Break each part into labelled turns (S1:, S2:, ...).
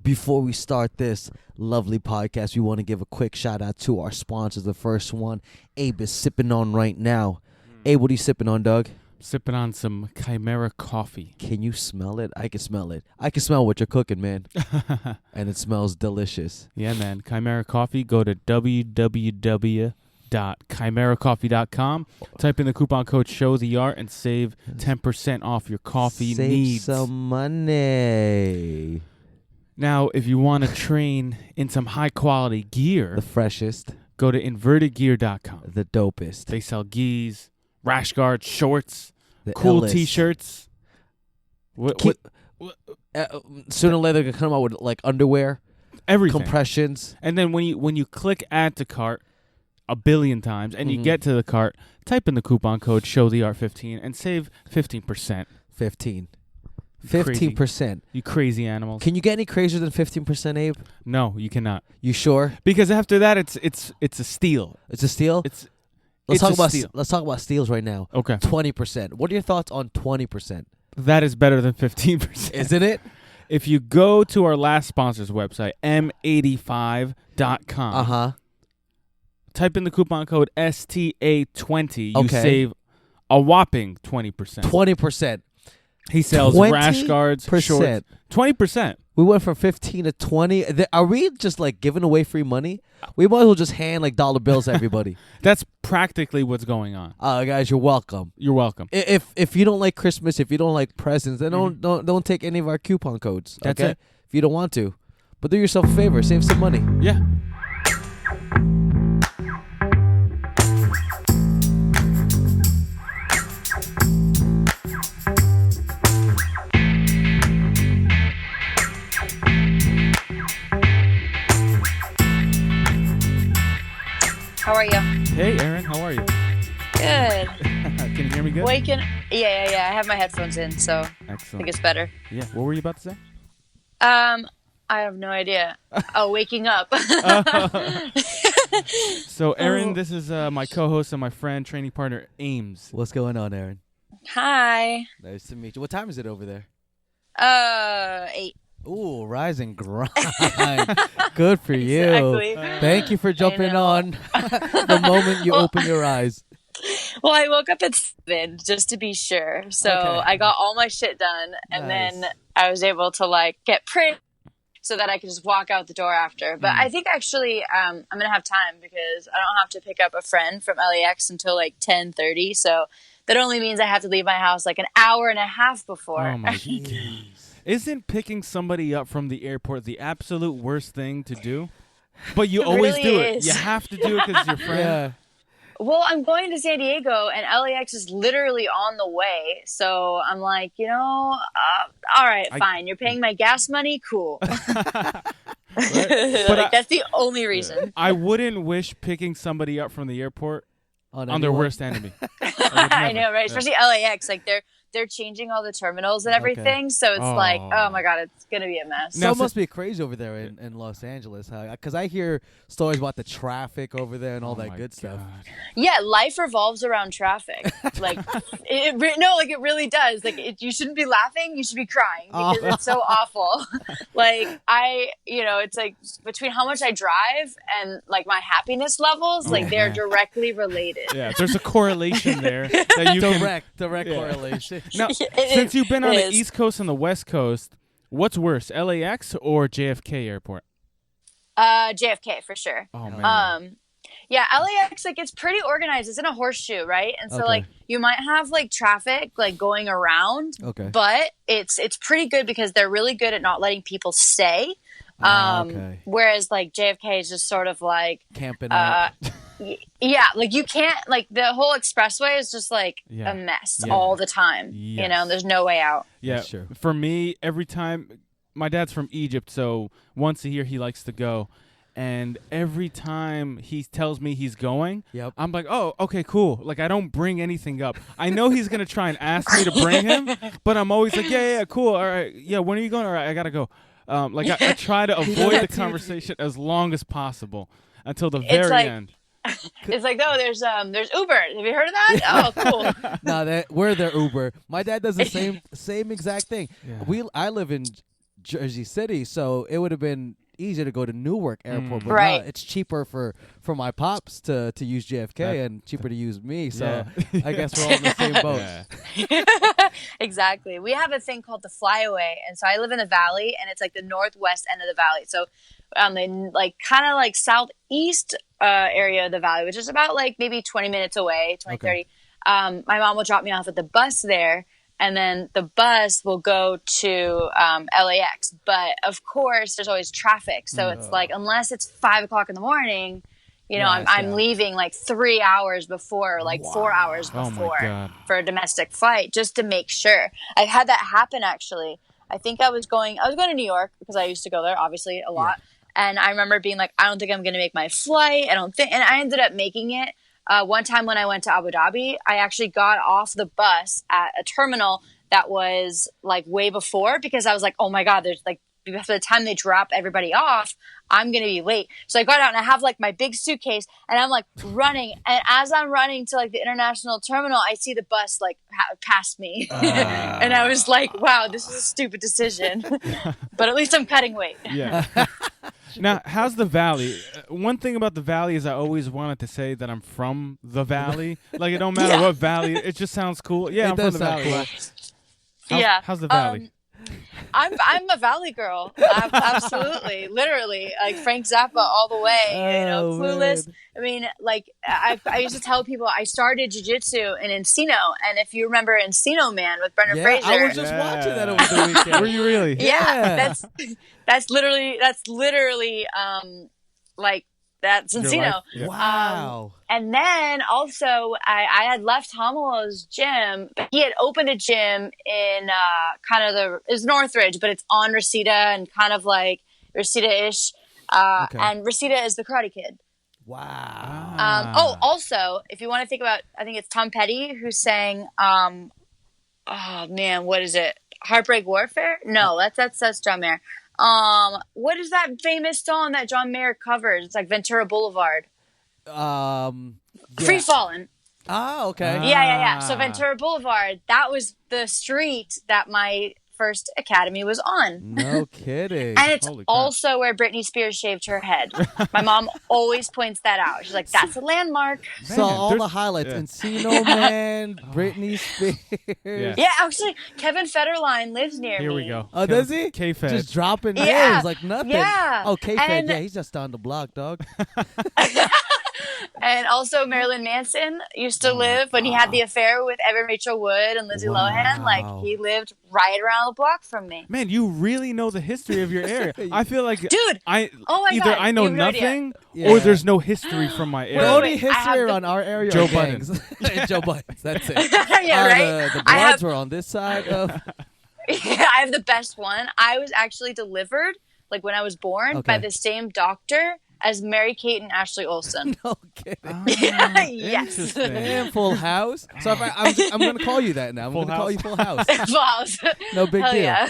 S1: Before we start this lovely podcast, we want to give a quick shout out to our sponsors. The first one, Abe is sipping on right now. Abe, what are you sipping on, Doug?
S2: Sipping on some Chimera coffee.
S1: Can you smell it? I can smell it. I can smell what you're cooking, man. And it smells delicious.
S2: Yeah, man. Chimera coffee. Go to www.chimeracoffee.com. Type in the coupon code SHOWTHEART and save 10% off your coffee needs.
S1: Save some money.
S2: Now, if you want to train in some high-quality gear,
S1: The freshest.
S2: go to invertedgear.com.
S1: The dopest.
S2: They sell gis, rash guards, shorts,
S1: The
S2: cool
S1: illest.
S2: T-shirts.
S1: Sooner or later, they're going to come out with like underwear,
S2: Everything.
S1: compressions.
S2: And then when you click add to cart a billion times and you get to the cart, type in the coupon code SHOWTHEART15 and save 15%.
S1: 15%.
S2: You crazy animals.
S1: Can you get any crazier than 15%, Abe?
S2: No, you cannot.
S1: You sure?
S2: Because after that it's a steal.
S1: It's a steal?
S2: Let's
S1: Let's talk
S2: steal.
S1: about steals right now.
S2: Okay.
S1: 20%. What are your thoughts on 20%?
S2: That is better than 15%.
S1: Isn't it?
S2: If you go to our last sponsor's website, m85.com.
S1: Uh-huh.
S2: Type in the coupon code STA20. You
S1: Okay.
S2: save a whopping 20%.
S1: 20%.
S2: He sells rash guards, shorts. 20%.
S1: We went from 15 to 20. Are we just like giving away free money? We might as well just hand like dollar bills to everybody.
S2: That's practically what's going on.
S1: Guys, you're welcome.
S2: You're welcome.
S1: If you don't like Christmas, if you don't like presents, then don't take any of our coupon codes.
S2: That's
S1: okay?
S2: it.
S1: If you don't want to, but do yourself a favor, save some money.
S2: Yeah.
S3: How are you?
S2: Hey, Erin, how are you?
S3: Good.
S2: Can you hear me good?
S3: Waking. Yeah. I have my headphones in, so I think
S2: Excellent.
S3: it's better.
S2: Yeah. What were you about to say?
S3: I have no idea. Oh, waking up.
S2: So, Erin, this is my co-host and my friend, training partner, Ames.
S1: What's going on, Erin?
S3: Hi.
S1: Nice to meet you. What time is it over there?
S3: 8.
S1: Ooh, rise and grind. Good for you.
S3: Exactly.
S1: Thank you for jumping
S3: know.
S1: on the moment you open your eyes.
S3: Well, I woke up at 7 just to be sure. So
S1: Okay.
S3: I got all my shit done, and
S1: Nice.
S3: then I was able to like get print so that I could just walk out the door after. But I think actually I'm gonna have time because I don't have to pick up a friend from LAX until like 10:30. So that only means I have to leave my house like an hour and a half before.
S2: Oh, my God. Isn't picking somebody up from the airport the absolute worst thing to do? But you always
S3: really
S2: do it.
S3: is.
S2: You have to do it because your friend.
S1: Yeah.
S3: Well, I'm going to San Diego, and LAX is literally on the way. So I'm like, all right, fine. You're paying my gas money? Cool.
S2: But
S3: that's the only reason.
S2: I wouldn't wish picking somebody up from the airport on their
S1: anyone?
S2: worst enemy.
S3: I know, right? Especially LAX. Like, they're changing all the terminals and everything. So it's like, oh, my God, it's going to be a mess.
S1: So it must be crazy over there in Los Angeles, because I hear stories about the traffic over there and all that
S2: my
S1: good stuff.
S2: God.
S3: Yeah, life revolves around traffic. Like, it really does. Like, you shouldn't be laughing. You should be crying because it's so awful. Like, it's like between how much I drive and like my happiness levels, like they're directly related.
S2: Yeah, there's a correlation there that you can.
S1: Direct correlation.
S2: Now,
S3: It
S2: since you've been on the
S3: is.
S2: East Coast and the West Coast, what's worse, LAX or JFK Airport?
S3: JFK for sure.
S2: Oh man.
S3: Yeah, LAX, like, it's pretty organized. It's in a horseshoe, right? And so,
S1: Okay.
S3: like, you might have, like, traffic, like, going around.
S1: Okay.
S3: But it's pretty good because they're really good at not letting people stay.
S1: Okay.
S3: Whereas, like, JFK is just sort of, like,
S1: Camping out.
S3: yeah, like, you can't, like, the whole expressway is just, like,
S2: Yeah.
S3: a mess
S2: Yeah.
S3: all the time.
S2: Yes.
S3: You know, there's no way out.
S2: Yeah,
S1: That's true.
S2: for me, every time, my dad's from Egypt, so once a year he likes to go. And every time he tells me he's going,
S1: Yep.
S2: I'm like, oh, okay, cool. Like, I don't bring anything up. I know he's going to try and ask me to bring him, but I'm always like, yeah, cool. All right. Yeah, when are you going? All right, I got to go. I try to avoid the conversation as long as possible until the very
S3: like-
S2: end.
S3: It's like, oh, there's Uber. Have you heard of that? Oh, cool.
S1: No, we're their Uber. My dad does the same exact thing.
S2: Yeah.
S1: I live in Jersey City, so it would have been easier to go to Newark Airport, but
S3: Right.
S1: no, it's cheaper for my pops to use JFK and cheaper to use me. So I guess we're all in the same boat.
S2: Yeah.
S3: Exactly. We have a thing called the Flyaway, and so I live in the valley, and it's like the northwest end of the valley. So, the like kind of like southeast area of the valley, which is about like maybe 20 minutes away, 20,
S1: Okay.
S3: 30. My mom will drop me off at the bus there, and then the bus will go to LAX. But of course, there's always traffic, so it's like unless it's 5 o'clock in the morning, you know, I'm leaving like 3 hours before, like 4 hours
S2: Oh my
S3: before
S2: God.
S3: for a domestic flight, just to make sure. I've had that happen actually. I think I was going to New York because I used to go there, obviously, a lot. And I remember being like, I don't think I'm going to make my flight. And I ended up making it. One time when I went to Abu Dhabi, I actually got off the bus at a terminal that was like way before, because I was like, oh my God, there's like, by the time they drop everybody off, I'm going to be late. So I got out and I have like my big suitcase and I'm like running. And as I'm running to like the international terminal, I see the bus like past me. And I was like, wow, this is a stupid decision. But at least I'm cutting weight.
S2: Yeah. Now, how's the Valley? One thing about the Valley is I always wanted to say that I'm from the Valley. Like, it don't matter what Valley. It just sounds cool. Yeah, I'm from the Valley. How's the Valley?
S3: I'm a Valley girl. Absolutely. Literally. Like Frank Zappa all the way. Clueless. Man. I mean, like, I used to tell people I started jiu-jitsu in Encino. And if you remember Encino Man with Brendan Fraser.
S1: I was just watching that over the weekend.
S2: Were you really?
S3: Yeah. That's literally like, that's Encino.
S2: Yeah.
S1: Wow.
S3: And then also I had left Homolo's gym, but he had opened a gym in it's Northridge, but it's on Reseda and kind of like Reseda-ish. And Reseda is the Karate Kid.
S1: Wow.
S3: Also, if you want to think about, I think it's Tom Petty who sang, oh man, what is it? Heartbreak Warfare? No, that's John Mayer. What is that famous song that John Mayer covers? It's like Ventura Boulevard. Free Fallin'.
S1: Ah, okay.
S3: Yeah. So Ventura Boulevard, that was the street that my first academy was on.
S1: No kidding.
S3: And it's also where Britney Spears shaved her head. My mom always points that out. She's like, that's a landmark.
S1: So all the highlights. Encino Man, Britney Spears.
S3: Yeah, actually, Kevin Federline lives near me.
S2: Here we go.
S1: Oh, does he?
S2: K-Fed.
S1: Just dropping names like nothing.
S3: Yeah.
S1: Oh, K-Fed. Yeah, he's just down the block, dog.
S3: And also Marilyn Manson used to live when he had the affair with Evan Rachel Wood and Lindsay Lohan. Like, he lived right around the block from me.
S2: Man, you really know the history of your area. I feel like,
S3: dude,
S2: either
S3: God,
S2: I know
S3: you have no
S2: nothing or there's no history from my area.
S1: The only history around our area
S2: Joe
S1: are gangs. Joe Budden. That's it.
S3: Yeah, right?
S1: The Bloods were on this side of...
S3: Yeah, I have the best one. I was actually delivered, like when I was born, by the same doctor as Mary-Kate and Ashley Olsen.
S1: No kidding.
S3: Yes.
S1: And Full House. So if I'm going to call you that now. I'm going to call you Full House.
S3: Full House.
S1: No big deal.
S3: Yeah.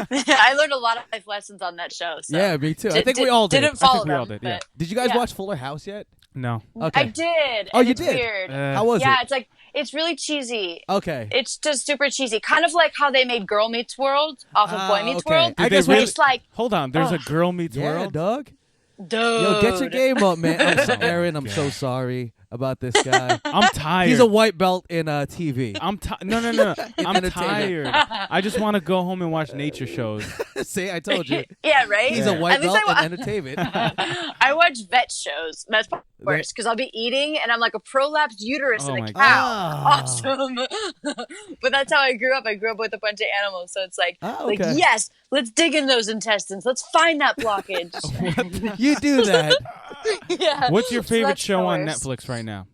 S3: I learned a lot of life lessons on that show. So.
S1: Yeah, me too. I think we all did.
S3: Didn't follow them.
S2: We all did, yeah.
S1: Did you guys watch Fuller House yet?
S2: No.
S1: Okay.
S3: I did.
S1: Oh, you
S3: it's
S1: did?
S3: Weird.
S1: How was it?
S3: Yeah, it's really cheesy.
S1: Okay.
S3: It's just super cheesy. Kind of like how they made Girl Meets World off of Boy Meets World.
S1: I guess really,
S3: it's like...
S2: Hold on. There's a Girl Meets World?
S1: Dog.
S3: Dude.
S1: Yo, get your game up, man. Erin, I'm so sorry about this guy.
S2: I'm tired.
S1: He's a white belt in TV.
S2: I'm No. I'm tired. I just want to go home and watch nature shows.
S1: See, I told you.
S3: Yeah, right?
S1: He's a white belt in entertainment.
S3: I watch vet shows. That's worse because I'll be eating and I'm like a prolapsed uterus in a cow. Awesome. But that's how I grew up. I grew up with a bunch of animals. So it's like, yes, let's dig in those intestines. Let's find that blockage.
S1: You do that.
S3: Yeah.
S2: What's your favorite show on Netflix right now?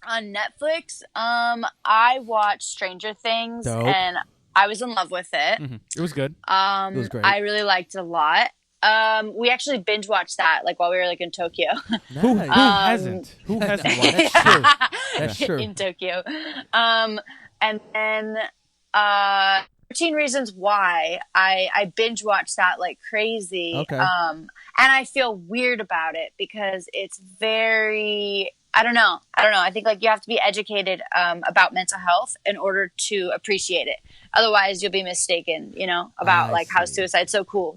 S3: On Netflix, I watched Stranger Things and I was in love with it.
S2: Mm-hmm. It was good.
S1: It was great.
S3: I really liked it a lot. We actually binge watched that like while we were like in Tokyo.
S1: Nice.
S2: Who hasn't? Who hasn't watched?
S1: That's true. That's true.
S3: In Tokyo. And then 13 Reasons Why I binge watched that like crazy.
S1: Okay.
S3: And I feel weird about it because it's very I don't know. I think like you have to be educated about mental health in order to appreciate it. Otherwise, you'll be mistaken, about
S1: I
S3: like how
S1: see.
S3: suicide's so cool,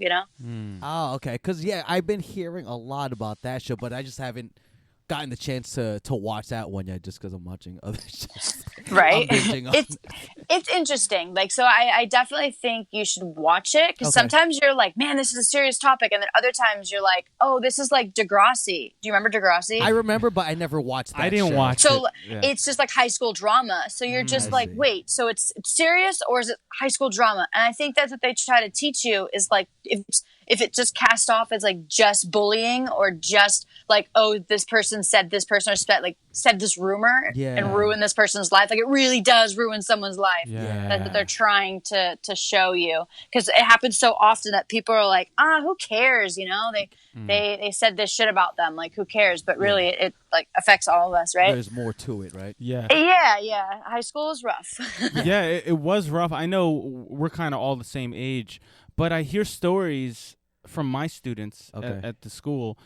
S1: Oh, okay. Because, I've been hearing a lot about that show, but I just haven't gotten the chance to watch that one yet just because I'm watching other shows.
S3: Right?
S1: I'm binging on
S3: It's interesting. Like, so I definitely think you should watch it because
S1: Okay.
S3: sometimes you're like, man, this is a serious topic. And then other times you're like, oh, this is like Degrassi. Do you remember Degrassi?
S1: I remember, but I never watched that
S2: I didn't
S1: show.
S2: watch
S3: So
S2: it. Yeah.
S3: it's just like high school drama. So you're just
S1: I
S3: like,
S1: see.
S3: wait, so it's serious or is it high school drama? And I think that's what they try to teach you is like if it just cast off as like just bullying or just like, oh, this person said this person or said this rumor and ruined this person's life. Like it really does ruin someone's life.
S2: Yeah.
S3: That's what they're trying to show you because it happens so often that people are like, who cares? They said this shit about them. Like, who cares? But really, it like affects all of us, right?
S1: There's more to it, right?
S2: Yeah.
S3: Yeah. High school is rough.
S2: Yeah, it was rough. I know we're kind of all the same age, but I hear stories from my students at the school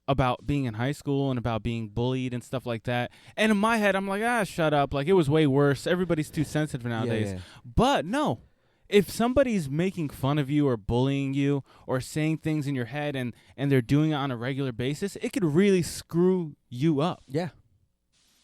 S2: about being in high school and about being bullied and stuff like that. And in my head, I'm like, shut up. Like, it was way worse. Everybody's too sensitive nowadays.
S1: Yeah.
S2: But no. If somebody's making fun of you or bullying you or saying things in your head and they're doing it on a regular basis, it could really screw you up.
S1: Yeah.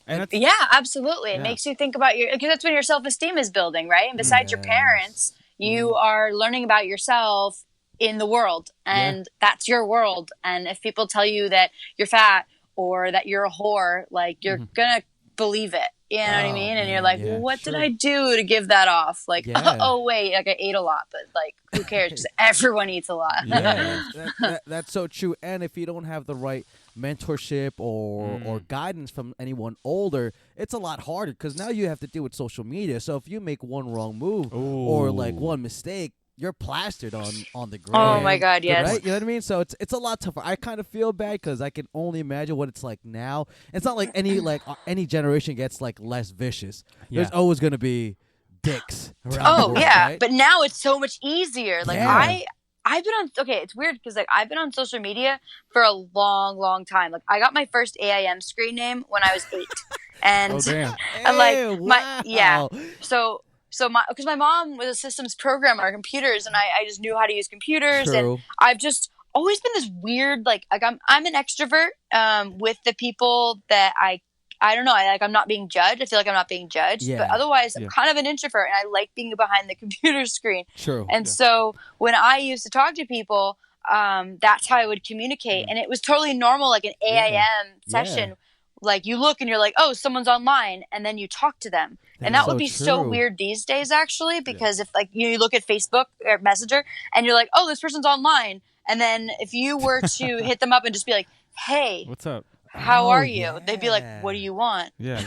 S2: And that's,
S3: Yeah, absolutely. It
S2: Yeah.
S3: makes you think about because that's when your self-esteem is building, right? And besides your parents, you are learning about yourself in the world, and that's your world. And if people tell you that you're fat or that you're a whore, like you're gonna believe it. You know what I mean? And you're like,
S1: yeah,
S3: what did I do to give that off? Like,
S1: Yeah.
S3: oh wait, like I ate a lot, but like, who cares? Because everyone eats a lot.
S2: Yeah.
S1: That's so true. And if you don't have the right mentorship or guidance from anyone older, it's a lot harder because now you have to deal with social media. So if you make one wrong move or like one mistake, you're plastered on the ground.
S3: Oh my God, yes.
S1: Right? You know what I mean? So it's a lot tougher. I kind of feel bad because I can only imagine what it's like now. It's not like any generation gets like less vicious.
S2: Yeah.
S1: There's always going to be dicks around the
S3: Oh
S1: world,
S3: yeah,
S1: right?
S3: but now it's so much easier. Like
S1: Yeah.
S3: I've been on. Okay, it's weird because like I've been on social media for a long, long time. Like I got my first AIM screen name when I was 8, and
S2: oh, damn.
S3: and like
S1: Wow.
S3: So because my mom was a systems programmer on computers, and I just knew how to use computers,
S1: True.
S3: and I've just always been this weird like I'm an extrovert with the people that I don't know. I'm not being judged. I feel like I'm not being judged.
S1: Yeah.
S3: But otherwise,
S2: Yeah.
S3: I'm kind of an introvert, and I like being behind the computer screen.
S1: True.
S3: And so when I used to talk to people, that's how I would communicate. And it was totally normal, like an AIM session.
S1: Yeah.
S3: Like you look and you're like, oh, someone's online. And then you talk to them. And
S1: That's
S3: that would
S1: so
S3: be so
S1: true.
S3: weird these days, actually, because if like you look at Facebook or Messenger and you're like, oh, this person's online. And then if you were to hit them up and just be like, hey,
S2: What's up?
S3: how
S1: Oh,
S3: are you? They'd be like,
S1: yeah.
S3: what do you want?
S2: Yeah.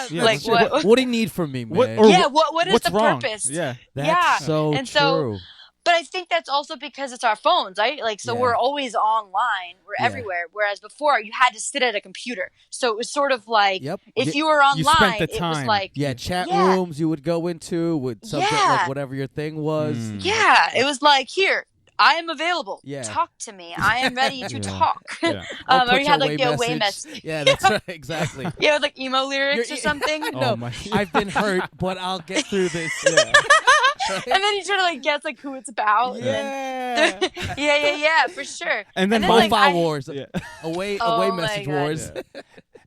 S2: Yeah,
S3: Like what?
S1: What do you need from me, man?
S2: What- or
S3: Yeah, what is
S2: What's
S3: the
S2: wrong?
S3: purpose?
S2: Yeah.
S1: That's
S3: yeah.
S1: so
S3: And
S1: true.
S3: so- But I think that's also because it's our phones, right? Like, so
S1: Yeah.
S3: we're always online. We're
S1: Yeah.
S3: everywhere. Whereas before, you had to sit at a computer. So it was sort of like,
S1: Yep.
S3: if
S1: Y-
S3: you were
S2: you spent
S3: online,
S2: the
S3: it was
S2: time.
S3: like,
S1: yeah, chat
S3: Yeah.
S1: rooms you would go into with subject
S3: Yeah.
S1: like whatever your thing was.
S3: yeah, it was like, here, I am available.
S1: Yeah.
S3: Talk to me. I am ready to
S2: Yeah.
S3: talk.
S2: Yeah.
S1: Or
S3: Or
S1: put
S3: you had
S1: your
S3: like the away message.
S1: Yeah, that's right. Exactly.
S3: Yeah, with like emo lyrics
S1: You're-
S3: or something.
S2: Oh
S1: No,
S2: my.
S1: I've been hurt, but I'll get through this.
S3: And then you try to like guess like who it's about.
S1: Yeah.
S3: Yeah, for sure.
S2: And then
S3: like,
S1: Profile wars,
S2: Yeah.
S1: away
S3: Oh my
S1: message
S3: God.
S1: wars.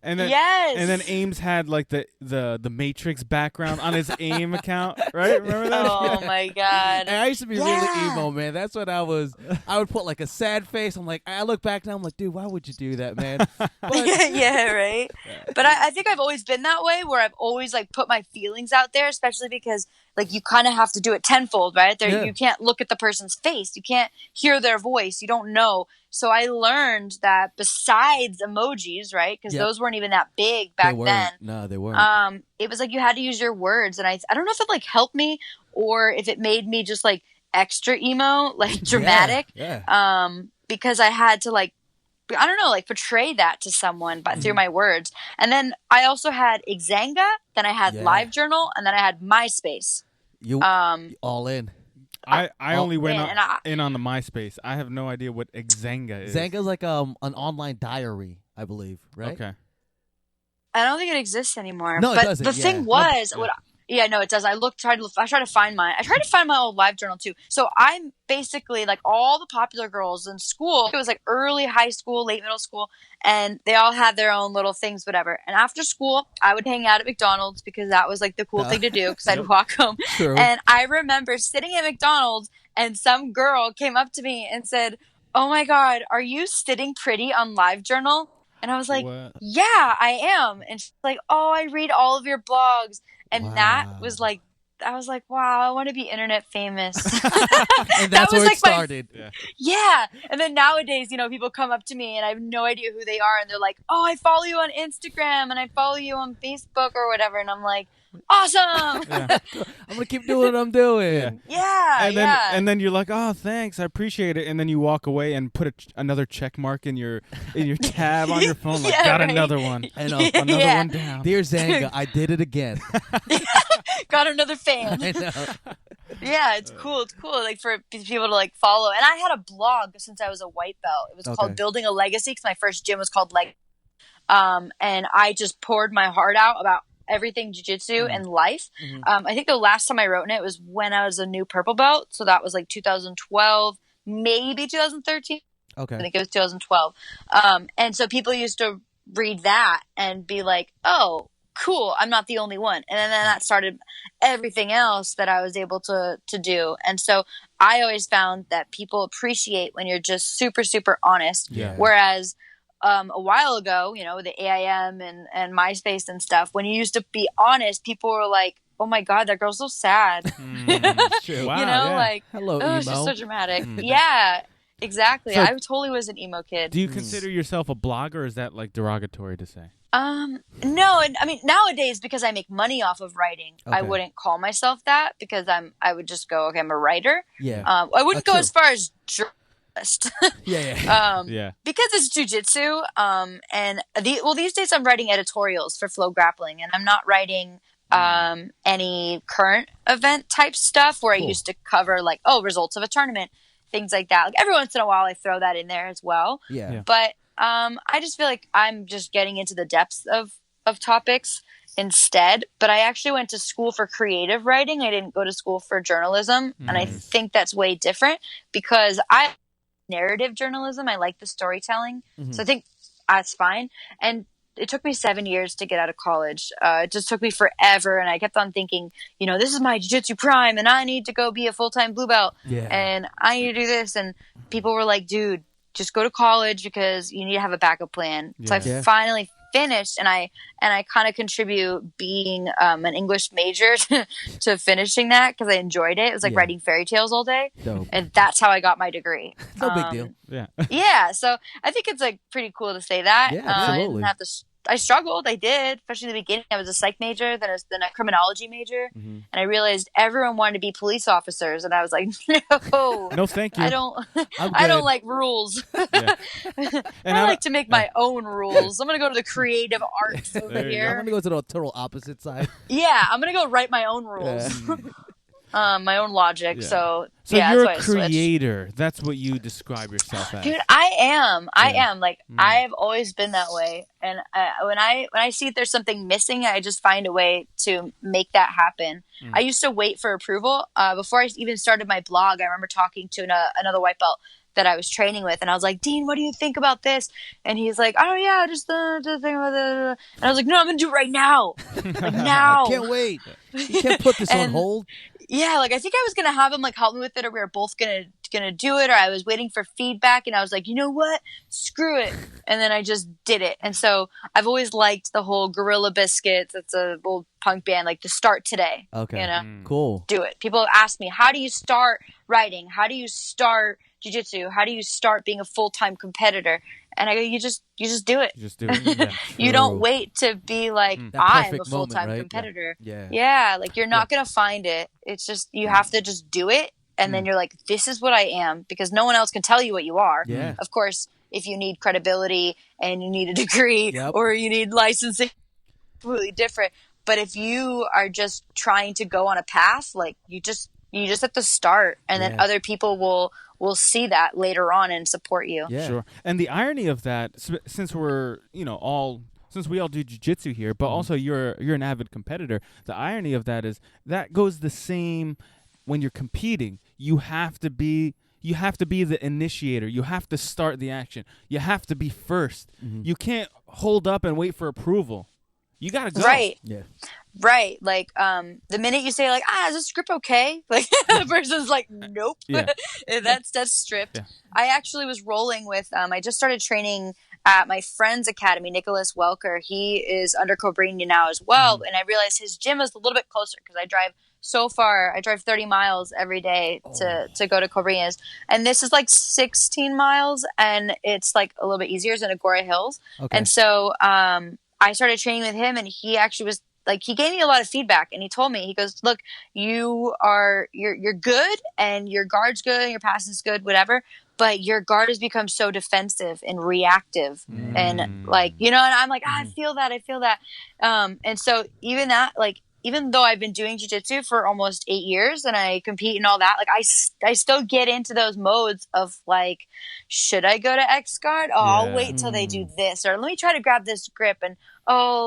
S2: And then
S3: Yes.
S2: and then Ames had like the Matrix background on his AIM account, right? Remember that?
S3: Oh my God.
S1: And I used to be really
S3: Yeah.
S1: emo, man. That's what I was. I would put like a sad face. I'm like, I look back now, I'm like, dude, why would you do that, man? But
S3: yeah, right. But I think I've always been that way, where I've always like put my feelings out there, especially because like you kind of have to do it tenfold, right?
S1: Yeah.
S3: You can't look at the person's face, you can't hear their voice, you don't know. So I learned that besides emojis, right? Because
S1: Yep.
S3: those weren't even that big
S1: they
S3: back
S1: weren't.
S3: then.
S1: No, they weren't.
S3: It was like you had to use your words, and I don't know if it like helped me or if it made me just like extra emo, like dramatic.
S1: Yeah.
S3: Because I had to like, I don't know, like portray that to someone but through my words. And then I also had Xanga, then I had
S1: Yeah.
S3: LiveJournal, and then I had MySpace.
S1: You
S3: Um,
S1: all in.
S2: I only went
S3: man, and I-
S2: in on the MySpace. I have no idea what Xanga is.
S1: Xanga's like an online diary, I believe, right?
S2: Okay.
S3: I don't think it exists anymore.
S1: No, it
S3: but
S1: doesn't.
S3: the thing was, no, it does. I tried to find mine. I tried to find my old live journal too. So I'm basically like all the popular girls in school. It was like early high school, late middle school, and they all had their own little things, whatever. And after school, I would hang out at McDonald's because that was like the cool thing to do because I'd walk home.
S1: True.
S3: And I remember sitting at McDonald's and some girl came up to me and said, "Oh my God, are you sitting pretty on LiveJournal?" And I was like,
S2: What?
S3: "Yeah, I am." And she's like, "Oh, I read all of your blogs." And that was like, I was like, wow, I want to be internet famous.
S1: And that's where it started.
S3: Yeah. And then nowadays, people come up to me and I have no idea who they are. And they're like, "Oh, I follow you on Instagram and I follow you on Facebook or whatever." And I'm like, awesome.
S1: I'm going to keep doing what I'm doing.
S3: Yeah.
S2: And then you're like, "Oh, thanks. I appreciate it." And then you walk away and put another check mark in your tab on your phone. Like, got another one.
S1: I know.
S2: Another one down.
S1: Dear Zanga, I did it again.
S3: Got another fan.
S1: I know.
S3: Yeah, it's cool. It's cool, like for people to like follow. And I had a blog since I was a white belt. It was called Building a Legacy because my first gym was called and I just poured my heart out about everything jiu-jitsu and life. I think the last time I wrote in it was when I was a new purple belt. So that was like 2012, maybe 2013.
S1: Okay.
S3: I think it was 2012. And so people used to read that and be like, "Oh, cool, I'm not the only one." And then that started everything else that I was able to do. And so I always found that people appreciate when you're just super, super honest.
S1: Yeah.
S3: Whereas a while ago, the AIM and MySpace and stuff, when you used to be honest, people were like, "Oh my God, that girl's so sad."
S1: True.
S2: Wow,
S3: Like,
S1: hello,
S3: "Oh,
S1: emo.
S3: she's so dramatic." Yeah, exactly.
S2: So,
S3: I totally was an emo kid.
S2: Do you consider yourself a blogger, or is that like derogatory to say?
S3: No, and I mean nowadays because I make money off of writing, I wouldn't call myself that because I would just go, okay, I'm a writer.
S1: Yeah.
S3: I wouldn't go as far as journalist.
S1: Yeah.
S3: Because it's jujitsu. And these days I'm writing editorials for Flow Grappling, and I'm not writing any current event type stuff where I used to cover like results of a tournament, things like that. Like every once in a while I throw that in there as well.
S1: Yeah.
S3: But I just feel like I'm just getting into the depths of topics instead. But I actually went to school for creative writing. I didn't go to school for journalism. And I think that's way different because I narrative journalism. I like the storytelling. So I think that's fine. And it took me 7 years to get out of college. It just took me forever. And I kept on thinking, this is my jiu-jitsu prime and I need to go be a full-time blue belt. Yeah. And I need to do this. And people were like, "Dude, just go to college because you need to have a backup plan." So I finally finished, and I kind of contribute being an English major to finishing that because I enjoyed it. It was like writing fairy tales all day.
S1: Dope.
S3: And that's how I got my degree.
S1: No big deal.
S2: Yeah.
S3: Yeah, so I think it's like pretty cool to say that.
S1: Yeah, absolutely.
S3: I didn't have to I struggled. I did, especially in the beginning. I was a psych major, then a criminology major, and I realized everyone wanted to be police officers, and I was like, no,
S2: no, thank you.
S3: I don't like rules. I like to make my own rules. I'm gonna go to the creative arts over here.
S1: I'm gonna go to the total opposite side.
S3: Yeah, I'm gonna go write my own rules. My own logic.
S2: Yeah.
S3: So
S2: you're
S3: that's
S2: a creator. That's what you describe yourself as.
S3: Dude, I am. I am. Like I've always been that way. And when I see there's something missing, I just find a way to make that happen. I used to wait for approval before I even started my blog. I remember talking to another white belt that I was training with, and I was like, "Dean, what do you think about this?" And he's like, "Oh yeah, just the thing about it." And I was like, "No, I'm gonna do it right now, like now.
S1: I can't wait. You can't put this on hold."
S3: Yeah, like I think I was gonna have him like help me with it, or we were both gonna do it, or I was waiting for feedback, and I was like, "You know what? Screw it!" And then I just did it. And so I've always liked the whole Gorilla Biscuits. It's a old punk band, like to start today.
S1: Okay, cool.
S3: Do it. People ask me, "How do you start writing? How do you start jiu-jitsu? How do you start being a full-time competitor?" And I go, you just do it.
S2: You just do it. Yeah.
S3: You don't wait to be like, I'm a full-time competitor. Yeah, like you're not going to find it. It's just, you have to just do it. And then you're like, this is what I am, because no one else can tell you what you are.
S1: Yeah.
S3: Of course, if you need credibility and you need a degree or you need licensing, completely different. But if you are just trying to go on a path, like you just have to start, and then other people will see that later on and support you.
S2: Yeah. Sure. And the irony of that, since we're, since we all do jiu-jitsu here, but also you're an avid competitor, the irony of that is that goes the same when you're competing. You have to be the initiator. You have to start the action. You have to be first. You can't hold up and wait for approval. You got to go.
S3: Right.
S1: Yeah.
S3: Right. Like, the minute you say like, is this grip okay? Like the person's like, nope.
S2: Yeah.
S3: that's stripped.
S2: Yeah.
S3: I actually was rolling with, I just started training at my friend's academy, Nicholas Welker. He is under Cobrinha now as well. And I realized his gym is a little bit closer because I drive so far. I drive 30 miles every day to go to Cobrinha's. And this is like 16 miles and it's like a little bit easier. It's in Agora Hills.
S1: Okay.
S3: And so, I started training with him and he actually was like, he gave me a lot of feedback and he told me, he goes, look, you're good and your guard's good and your passing's good, whatever. But your guard has become so defensive and reactive and like, and I'm like, I feel that. And so even that, like, even though I've been doing jiu-jitsu for almost 8 years and I compete and all that, like I still get into those modes of like, should I go to X guard? Oh, I'll wait till they do this, or let me try to grab this grip and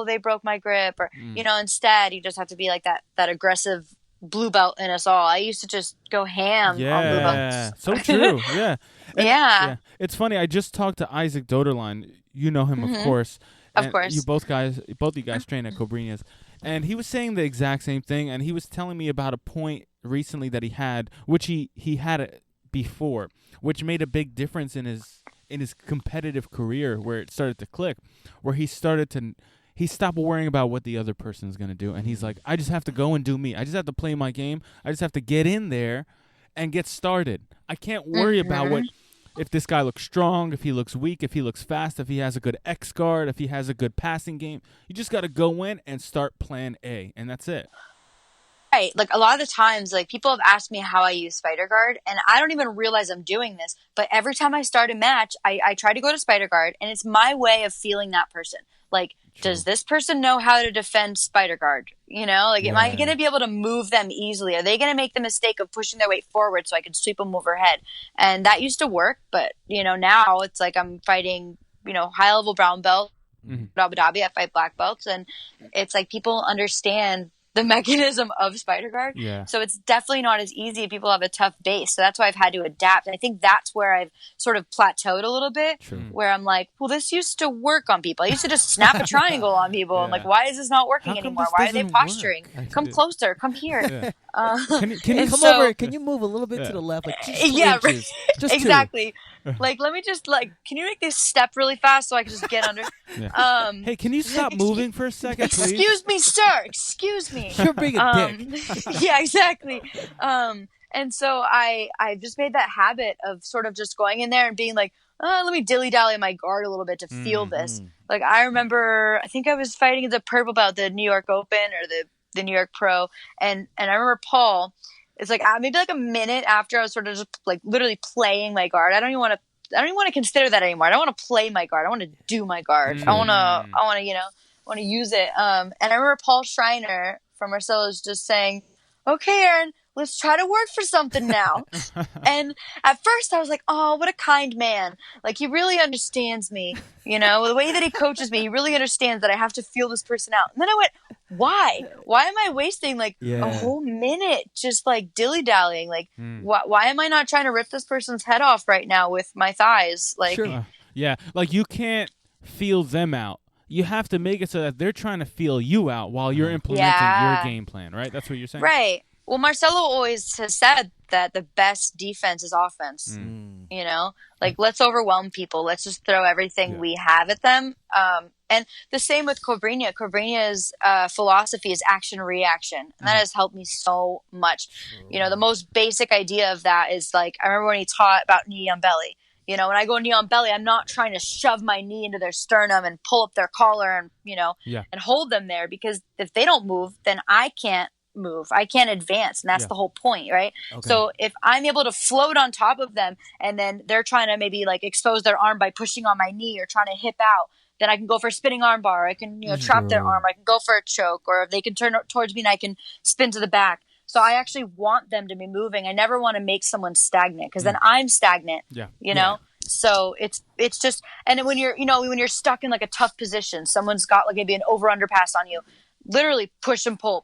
S3: they broke my grip, or instead you just have to be like that aggressive blue belt in us all. I used to just go ham on blue belts.
S2: So true. Yeah.
S3: Yeah.
S2: It's funny. I just talked to Isaac Doderlein. You know him, of course.
S3: Of course.
S2: You both of you guys train at Cobrinha's. And he was saying the exact same thing, and he was telling me about a point recently that he had, which he had it before, which made a big difference in his competitive career, where it started to click, where he stopped worrying about what the other person is going to do, and he's like, I just have to go and do me. I just have to play my game. I just have to get in there and get started. I can't worry about if this guy looks strong, if he looks weak, if he looks fast, if he has a good X guard, if he has a good passing game. You just got to go in and start plan A, and that's it.
S3: Right. Like a lot of the times, like people have asked me how I use Spider Guard, and I don't even realize I'm doing this. But every time I start a match, I try to go to Spider Guard, and it's my way of feeling that person. Like, does this person know how to defend Spider Guard? Like, am I going to be able to move them easily? Are they going to make the mistake of pushing their weight forward so I can sweep them overhead? And that used to work, but, now it's like I'm fighting, high-level brown belt, Abu Dhabi, I fight black belts, and it's like people understand the mechanism of Spider Guard.
S2: Yeah.
S3: So it's definitely not as easy. People have a tough base. So that's why I've had to adapt. And I think that's where I've sort of plateaued a little bit, where I'm like, well, this used to work on people. I used to just snap a triangle on people. I'm like, why is this not working anymore? Why are they posturing? Come closer. Come here.
S1: Can you come over? Can you move a little bit to the left? Like just 2 inches. Just
S3: exactly. Like, let me just can you make this step really fast so I can just get under?
S2: Hey, can you stop moving for a second, please?
S3: Excuse me, sir. Excuse me.
S1: You're being a dick.
S3: Yeah, exactly. And so I've just made that habit of sort of just going in there and being like, let me dilly-dally my guard a little bit to feel this. Like, I remember, I think I was fighting at the purple belt, the New York Open or the New York Pro. And I remember Paul, it's like maybe like a minute after I was sort of just like literally playing my guard. I don't even want to consider that anymore. I don't want to play my guard. I want to do my guard. I want to use it. And I remember Paul Schreiner from Marcelo's just saying, okay, Erin, let's try to work for something now. And at first I was like, oh, what a kind man. Like, he really understands me, the way that he coaches me, he really understands that I have to feel this person out. And then I went, why am I wasting like a whole minute just like dilly-dallying? Like, why am I not trying to rip this person's head off right now with my thighs? Like,
S2: yeah, like you can't feel them out. You have to make it so that they're trying to feel you out while you're implementing your game plan, right? That's what you're saying?
S3: Right. Well, Marcelo always has said that the best defense is offense. Like, let's overwhelm people. Let's just throw everything we have at them. And the same with Cobrinha. Cobrinha's philosophy is action-reaction. And that has helped me so much. The most basic idea of that is, like, I remember when he taught about knee on belly. When I go knee on belly, I'm not trying to shove my knee into their sternum and pull up their collar and, and hold them there. Because if they don't move, then I can't move. I can't advance. And that's the whole point, right? Okay. So if I'm able to float on top of them and then they're trying to maybe like expose their arm by pushing on my knee or trying to hip out, then I can go for a spinning arm bar. I can, trap their arm. I can go for a choke, or if they can turn towards me and I can spin to the back. So I actually want them to be moving. I never want to make someone stagnant because then I'm stagnant, you know? So it's just, and when you're, when you're stuck in like a tough position, someone's got like maybe an over underpass on you, literally push and pull.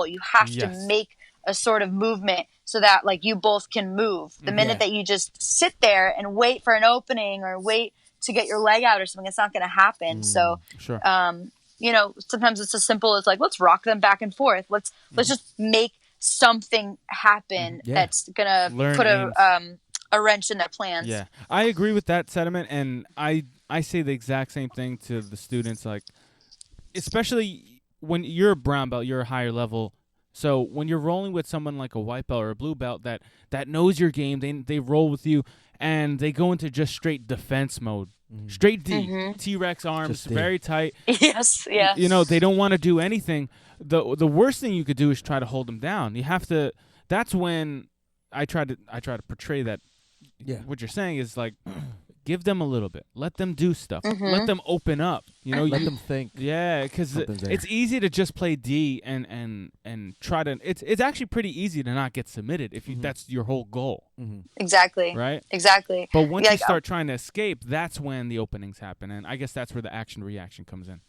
S3: You have to make a sort of movement so that like you both can move. The minute that you just sit there and wait for an opening or wait to get your leg out or something, it's not going to happen. So, sometimes it's as simple as like, let's rock them back and forth. Let's just make something happen that's going to put a wrench in their plans.
S2: Yeah, I agree with that sentiment, and I say the exact same thing to the students, like, especially when you're a brown belt, you're a higher level. So when you're rolling with someone like a white belt or a blue belt that knows your game, they roll with you, and they go into just straight defense mode. Straight D, T-Rex arms, very tight.
S3: Yes.
S2: They don't want to do anything. The worst thing you could do is try to hold them down. You have to. That's when I try to portray that. Yeah. What you're saying is like, give them a little bit. Let them do stuff. Let them open up.
S1: Let them think.
S2: Yeah, because it's easy to just play D and try to. It's actually pretty easy to not get submitted if that's your whole goal.
S3: Exactly.
S2: Right.
S3: Exactly.
S2: But once you start trying to escape, that's when the openings happen, and I guess that's where the action reaction comes in.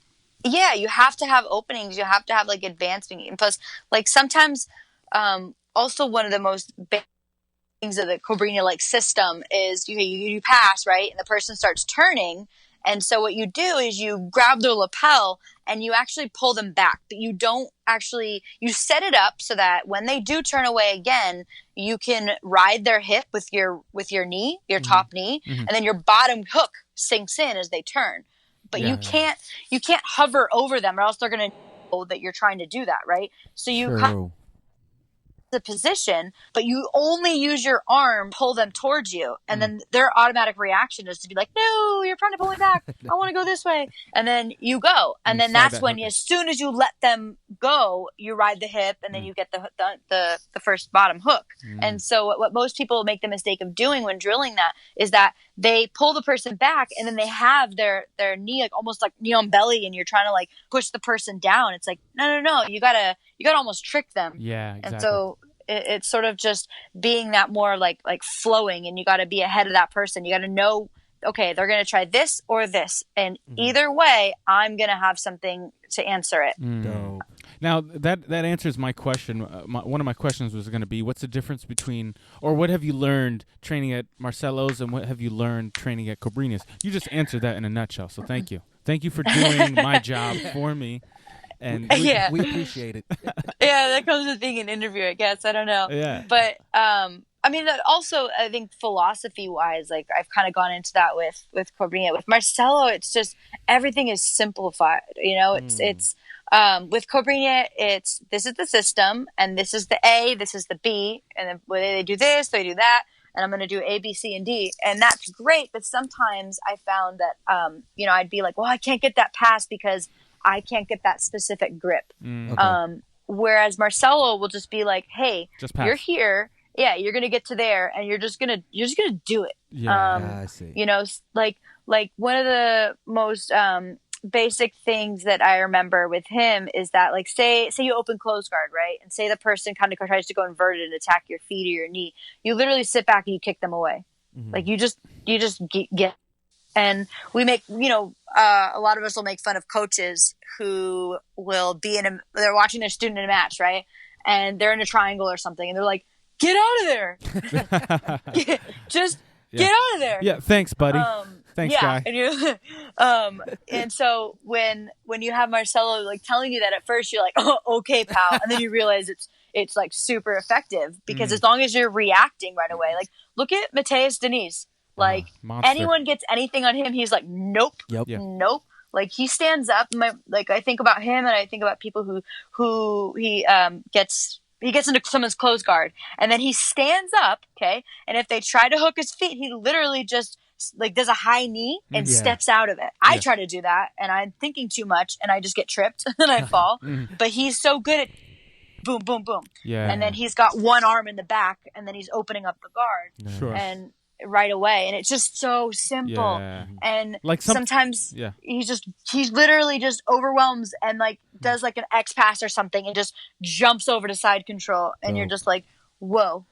S2: Yeah,
S3: you have to have openings. You have to have like advancement, and plus, like sometimes, also one of the most big things of the Cobrinha like system is you pass, right, and the person starts turning, and so what you do is you grab their lapel and you actually pull them back, but you don't actually, you set it up so that when they do turn away again, you can ride their hip with your knee, your top knee, and then your bottom hook sinks in as they turn. But you can't hover over them, or else they're going to know that you're trying to do that, right? So you the position, but you only use your arm, pull them towards you, and then their automatic reaction is to be like, no, you're trying to pull me back, I want to go this way, and then you go, and then that's when as soon as you let them go, you ride the hip, and then you get the first bottom hook. And so what most people make the mistake of doing when drilling that is that they pull the person back, and then they have their knee like almost like knee on belly, and you're trying to like push the person down. It's like no, you gotta almost trick them.
S2: Yeah, exactly.
S3: And so it's sort of just being that more like flowing, and you got to be ahead of that person. You got to know, okay, they're going to try this or this, and either way, I'm going to have something to answer it.
S1: Dope.
S2: Now, that answers my question. One of my questions was going to be, what's the difference between, or what have you learned training at Marcelo's and what have you learned training at Cobrinha's? You just answered that in a nutshell, so thank you. Thank you for doing my job for me. And
S1: we appreciate it.
S3: Yeah, that comes with being an interviewer, I guess. I don't know.
S2: Yeah.
S3: But, I mean, also, I think philosophy-wise, like, I've kind of gone into that with Cobrinha. With Marcelo, it's just, everything is simplified, It's with Cobrinha, this is the system, and this is the A, this is the B, and then when they do this, they do that, and I'm going to do A, B, C, and D, and that's great, but sometimes I found that, I'd be like, well, I can't get that pass because I can't get that specific grip.
S1: Okay.
S3: Whereas Marcelo will just be like, hey, you're here. Yeah, you're going to get to there, and you're just going to do it.
S2: Yeah,
S1: I see.
S3: Like one of the most basic things that I remember with him is that, like, say you open close guard, right? And say the person kind of tries to go inverted and attack your feet or your knee. You literally sit back and you kick them away. Like, you just get. And we make, a lot of us will make fun of coaches who will be they're watching their student in a match, right? And they're in a triangle or something, and they're like, get out of there. Get out of there.
S2: Yeah. Thanks, buddy. Thanks, guy.
S3: And and so when you have Marcelo like telling you that at first, you're like, oh, okay, pal. And then you realize it's like super effective because as long as you're reacting right away, like look at Mateus Diniz. Like anyone gets anything on him, he's like, nope, nope. Like he stands up. I think about him, and I think about people who he gets into someone's close guard, and then he stands up. Okay, and if they try to hook his feet, he literally just like does a high knee and steps out of it. I try to do that, and I'm thinking too much, and I just get tripped and I fall. But he's so good at boom, boom, boom. Yeah, and then he's got one arm in the back, and then he's opening up the guard.
S2: Sure.
S3: And right away, and it's just so simple. And like sometimes he literally just overwhelms and like does like an X pass or something and just jumps over to side control, and you're just like, whoa.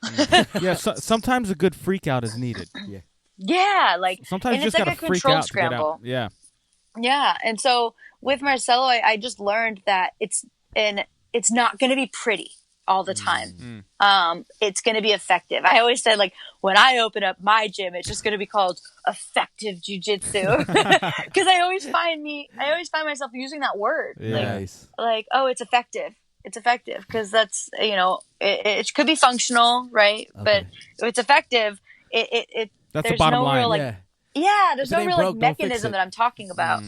S2: Sometimes a good freak out is needed.
S3: Yeah, like
S2: sometimes
S3: and
S2: you
S3: it's
S2: just
S3: like
S2: gotta
S3: a
S2: freak
S3: control
S2: out to get
S3: scramble.
S2: out. Yeah.
S3: Yeah, and so with Marcelo, I just learned that it's not going to be pretty all the time. It's going to be effective. I always said, like, when I open up my gym, it's just going to be called effective jiu-jitsu because I always find myself using that word.
S2: Yeah.
S3: Like, oh, it's effective. It's effective because that's, it could be functional, right?
S1: Okay.
S3: But if it's effective, it
S2: That's
S3: there's
S2: the bottom
S3: no
S2: line.
S3: real, like, there's
S1: If it
S3: no
S1: ain't
S3: real
S1: broke,
S3: like
S1: don't fix
S3: mechanism
S1: it.
S3: that I'm talking about.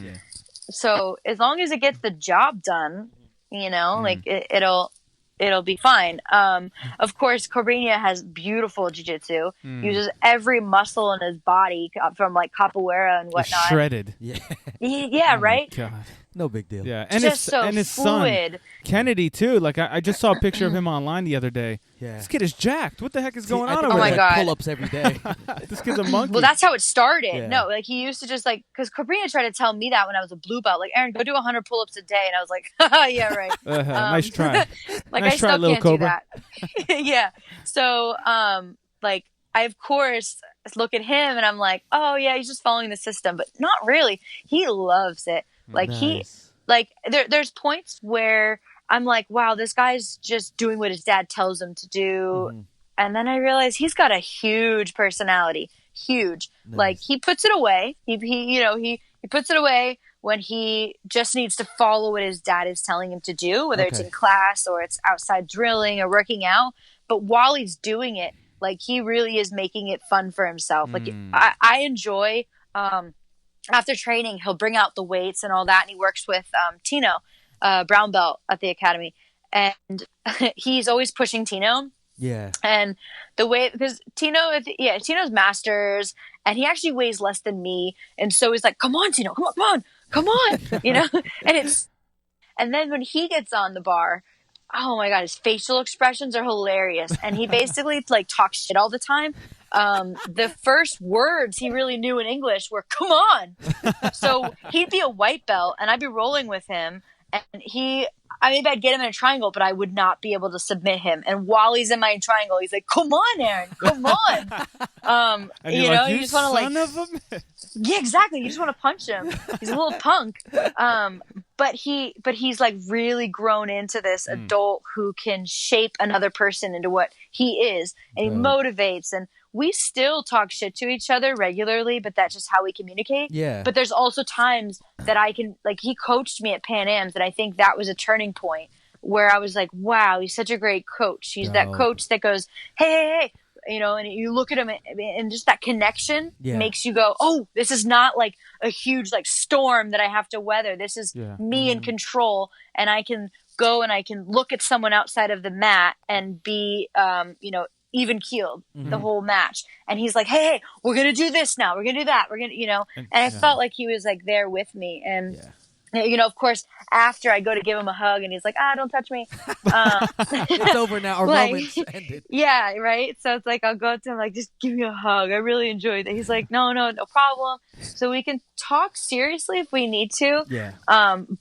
S3: So as long as it gets the job done, like it'll be fine. Of course, Cobrinha has beautiful jiu-jitsu, uses every muscle in his body from like capoeira and
S2: It's
S3: whatnot.
S2: shredded.
S1: Yeah.
S3: Yeah,
S2: Oh my
S3: right?
S2: God.
S1: No big deal.
S2: Yeah, and
S3: Just so
S2: his
S3: fluid.
S2: son Kennedy too. Like I just saw a picture of him online the other day.
S1: Yeah.
S2: This kid is jacked. What the heck is going
S1: I
S2: on
S1: think
S2: over
S3: Oh my
S2: there?
S3: God.
S1: Pull-ups every day.
S2: This kid's a monkey.
S3: Well, that's how it started.
S1: Yeah.
S3: No, like he used to just like, because Cobrinha tried to tell me that when I was a blue belt, like, Erin, go do 100 pull-ups a day. And I was like, yeah, right.
S2: Nice try.
S3: Like
S2: Nice
S3: I
S2: try,
S3: still
S2: little
S3: can't
S2: Cobra.
S3: do that. Yeah. So, like I, of course, look at him and I'm like, oh yeah, he's just following the system, but not really. He loves it. Like
S1: Nice.
S3: there's points where I'm like, wow, this guy's just doing what his dad tells him to do. And then I realize he's got a huge personality, huge.
S1: Nice.
S3: Like he puts it away. He puts it away when he just needs to follow what his dad is telling him to do, whether it's
S1: Okay.
S3: in class or it's outside drilling or working out. But while he's doing it, like he really is making it fun for himself. Like I enjoy, after training, he'll bring out the weights and all that. And he works with Tino, brown belt at the academy. And he's always pushing Tino.
S1: Yeah.
S3: And the way, because Tino's masters, and he actually weighs less than me. And so he's like, come on, Tino, come on, and then when he gets on the bar, oh my God, his facial expressions are hilarious. And he basically like talks shit all the time. The first words he really knew in English were, come on. So he'd be a white belt and I'd be rolling with him. And maybe I'd get him in a triangle, but I would not be able to submit him. And while he's in my triangle, he's like, come on, Erin, come on.
S2: And you're like,
S3: you just want to like,
S2: son of a...
S3: yeah, exactly. You just want to punch him. He's a little punk. But he's like really grown into this adult who can shape another person into what he is. And he motivates, and we still talk shit to each other regularly, but that's just how we communicate.
S1: Yeah.
S3: But there's also times that I can, like, he coached me at Pan Am's, and I think that was a turning point where I was like, wow, he's such a great coach. He's that coach that goes, hey, and you look at him and just that connection makes you go, oh, this is not like a huge like storm that I have to weather. This is me in control, and I can go and I can look at someone outside of the mat and be, even keeled the whole match. And he's like, hey, we're going to do this now. We're going to do that. We're going to, and I felt like he was like there with me. And, of course, after I go to give him a hug and he's like, don't touch me.
S1: It's over now. Our moment's ended.
S3: Yeah, right. So it's like, I'll go up to him like, just give me a hug. I really enjoyed it. He's like, no problem. So we can talk seriously if we need to.
S1: Yeah.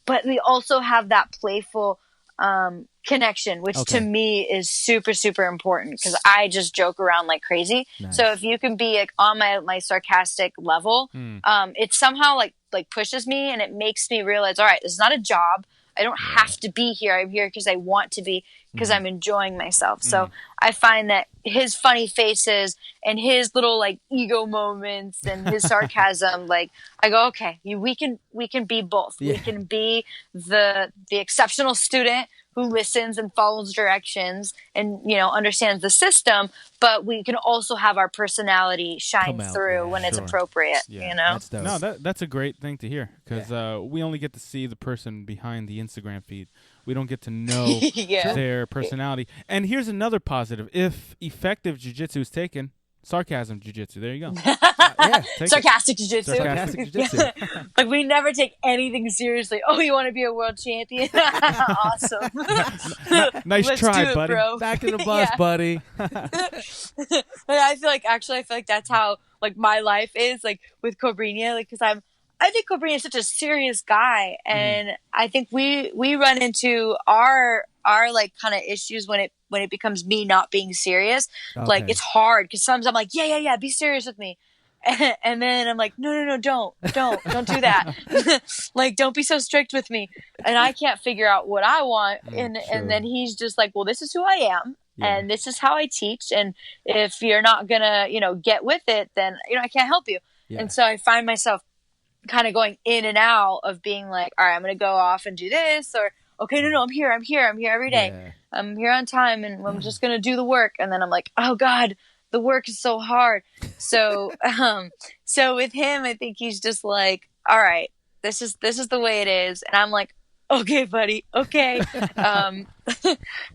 S3: But we also have that playful connection, which to me is super, super important because I just joke around like crazy. Nice. So if you can be like on my sarcastic level, it somehow like pushes me, and it makes me realize, all right, this is not a job. I don't have to be here. I'm here because I want to be, because I'm enjoying myself. So I find that his funny faces and his little like ego moments and his sarcasm, like I go, okay, we can be both. Yeah. We can be the exceptional student who listens and follows directions and, understands the system, but we can also have our personality shine through when it's appropriate,
S1: That's
S2: No, that's a great thing to hear, because we only get to see the person behind the Instagram feed. We don't get to know their personality. And here's another positive. If effective jiu-jitsu is taken, sarcasm jiu-jitsu. There you go.
S3: Sarcastic jiu-jitsu.
S1: Sarcastic jiu-jitsu.
S3: Like, we never take anything seriously. Oh, you want to be a world champion? Awesome.
S2: Nice
S3: Let's
S2: try,
S3: do it,
S2: buddy.
S3: bro.
S1: Back in the bus, buddy.
S3: But I feel like that's how like my life is like with Cobrinha, like because I think Cobrinha is such a serious guy, and I think we run into our like kind of issues when it becomes me not being serious. Like it's hard because sometimes I'm like, yeah, be serious with me. And then I'm like, no, don't do that. Like, don't be so strict with me. And I can't figure out what I want. And then he's just like, well, this is who I am. Yeah. And this is how I teach. And if you're not going to, get with it, then, I can't help you. Yeah. And so I find myself kind of going in and out of being like, all right, I'm going to go off and do this, or, okay, no, I'm here every day. Yeah. I'm here on time, and I'm just going to do the work. And then I'm like, oh God, the work is so hard. So, so with him, I think he's just like, all right, this is the way it is. And I'm like, okay, buddy. Okay. And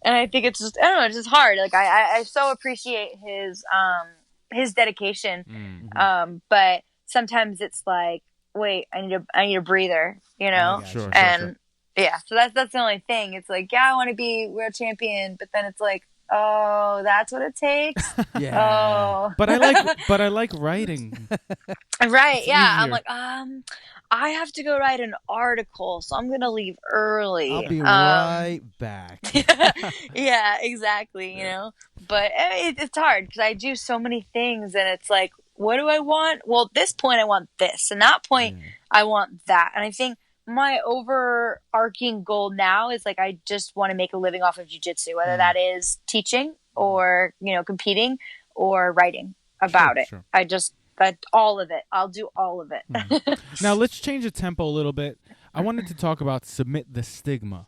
S3: I think it's just, I don't know, it's just hard. Like I so appreciate his dedication. Mm-hmm. But sometimes it's like, wait, I need a breather,
S2: Sure.
S3: Yeah. So that's the only thing. It's like, yeah, I want to be world champion, but then it's like, oh, that's what it takes.
S1: Yeah.
S3: Oh.
S2: But I like writing.
S3: Right.
S2: It's
S3: yeah.
S2: easier.
S3: I'm like, I have to go write an article, so I'm gonna leave early.
S1: I'll be right back.
S3: Yeah, exactly. But it's hard because I do so many things, and it's like, what do I want? Well, at this point, I want this, and that point, I want that. And I think my overarching goal now is like, I just want to make a living off of jiu-jitsu, whether that is teaching or, competing or writing about it. Sure. All of it. I'll do all of it.
S2: Now let's change the tempo a little bit. I wanted to talk about Submit the Stigma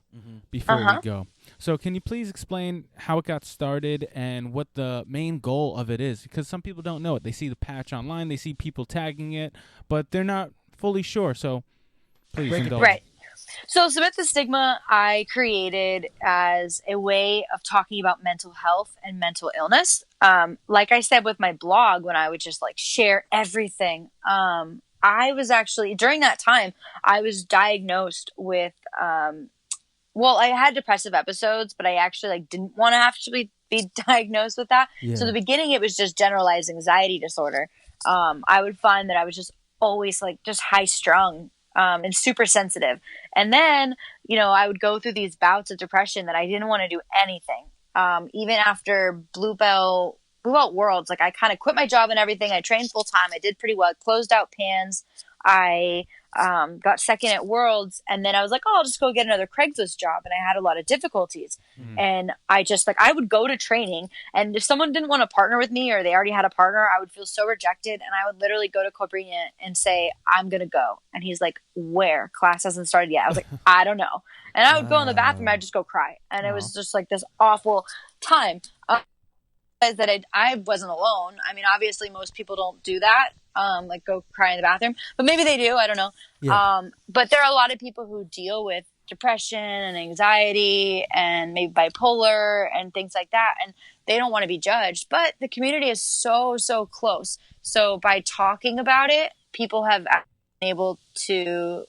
S2: before we go. So can you please explain how it got started and what the main goal of it is? Because some people don't know it. They see the patch online, they see people tagging it, but they're not fully sure. So please indulge.
S3: Right. So Submit the Stigma I created as a way of talking about mental health and mental illness. Like I said with my blog, when I would just like share everything, I was actually, during that time, I was diagnosed with, I had depressive episodes, but I actually didn't want to actually be diagnosed with that. Yeah. So in the beginning, it was just generalized anxiety disorder. I would find that I was just always just high strung. And super sensitive. And then, I would go through these bouts of depression that I didn't want to do anything. Even after Blue Belt Worlds, I kind of quit my job and everything. I trained full time. I did pretty well. I closed out PANS. I got second at Worlds. And then I was like, I'll just go get another Craigslist job. And I had a lot of difficulties. And I just I would go to training. And if someone didn't want to partner with me or they already had a partner, I would feel so rejected. And I would literally go to Cobrinha and say, I'm going to go. And he's like, where? Class hasn't started yet. I was like, I don't know. And I would go in the bathroom. I'd just go cry. And it was just this awful time. That I wasn't alone. I mean, obviously most people don't do that. Go cry in the bathroom, but maybe they do. I don't know. Yeah. But there are a lot of people who deal with depression and anxiety and maybe bipolar and things like that. And they don't want to be judged, but the community is so, so close. So by talking about it, people have been able to,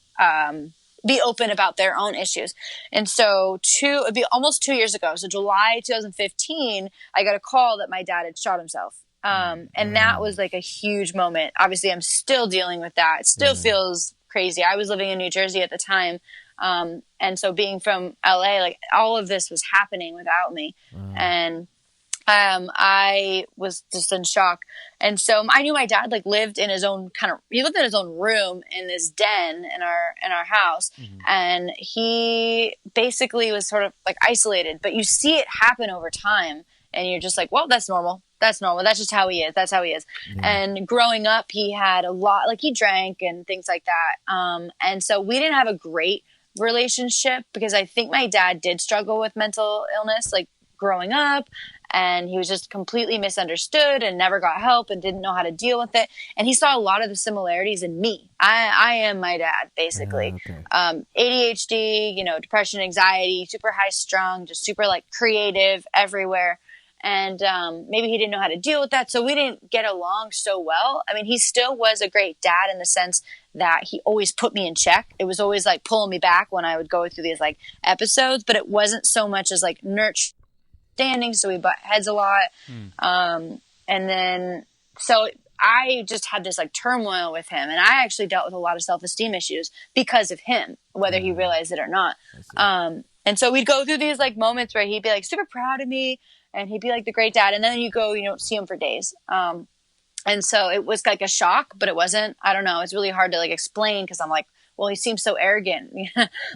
S3: be open about their own issues. And so it'd be almost 2 years ago. So July 2015, I got a call that my dad had shot himself. And that was a huge moment. Obviously I'm still dealing with that. It still feels crazy. I was living in New Jersey at the time. And so being from LA, all of this was happening without me. And I was just in shock. And so I knew my dad lived in his own he lived in his own room in this den in our house. And he basically was sort of isolated, but you see it happen over time and you're just well, that's normal. That's normal. That's just how he is. That's how he is. Yeah. And growing up, he had a lot, he drank and things like that. And so we didn't have a great relationship because I think my dad did struggle with mental illness, growing up. And he was just completely misunderstood and never got help and didn't know how to deal with it. And he saw a lot of the similarities in me. I am my dad, basically. ADHD, depression, anxiety, super high strung, just super creative everywhere. And maybe he didn't know how to deal with that. So we didn't get along so well. I mean, he still was a great dad in the sense that he always put me in check. It was always pulling me back when I would go through these episodes, but it wasn't so much as nurture. So we butt heads a lot. And then, so I just had this turmoil with him, and I actually dealt with a lot of self-esteem issues because of him, whether he realized it or not. And so we'd go through these moments where he'd be super proud of me and he'd be the great dad. And then you go, you don't see him for days. And And so it was like a shock, but it wasn't. I don't know. It's really hard to like explain because I'm like, well, he seems so arrogant,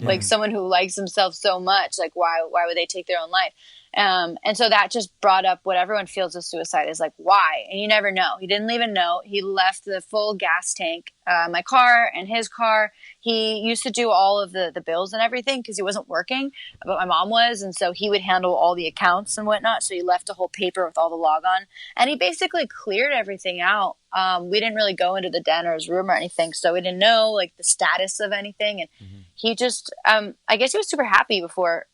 S3: like someone who likes himself so much. Like, why would they take their own life? And so that just brought up what everyone feels with suicide is like, why? And you never know. He didn't leave a note. He left the full gas tank, my car and his car. He used to do all of the bills and everything because he wasn't working, but my mom was. And so he would handle all the accounts and whatnot. So he left a whole paper with all the log on and he basically cleared everything out. We didn't really go into the den or his room or anything. So we didn't know like the status of anything. And he just, I guess he was super happy before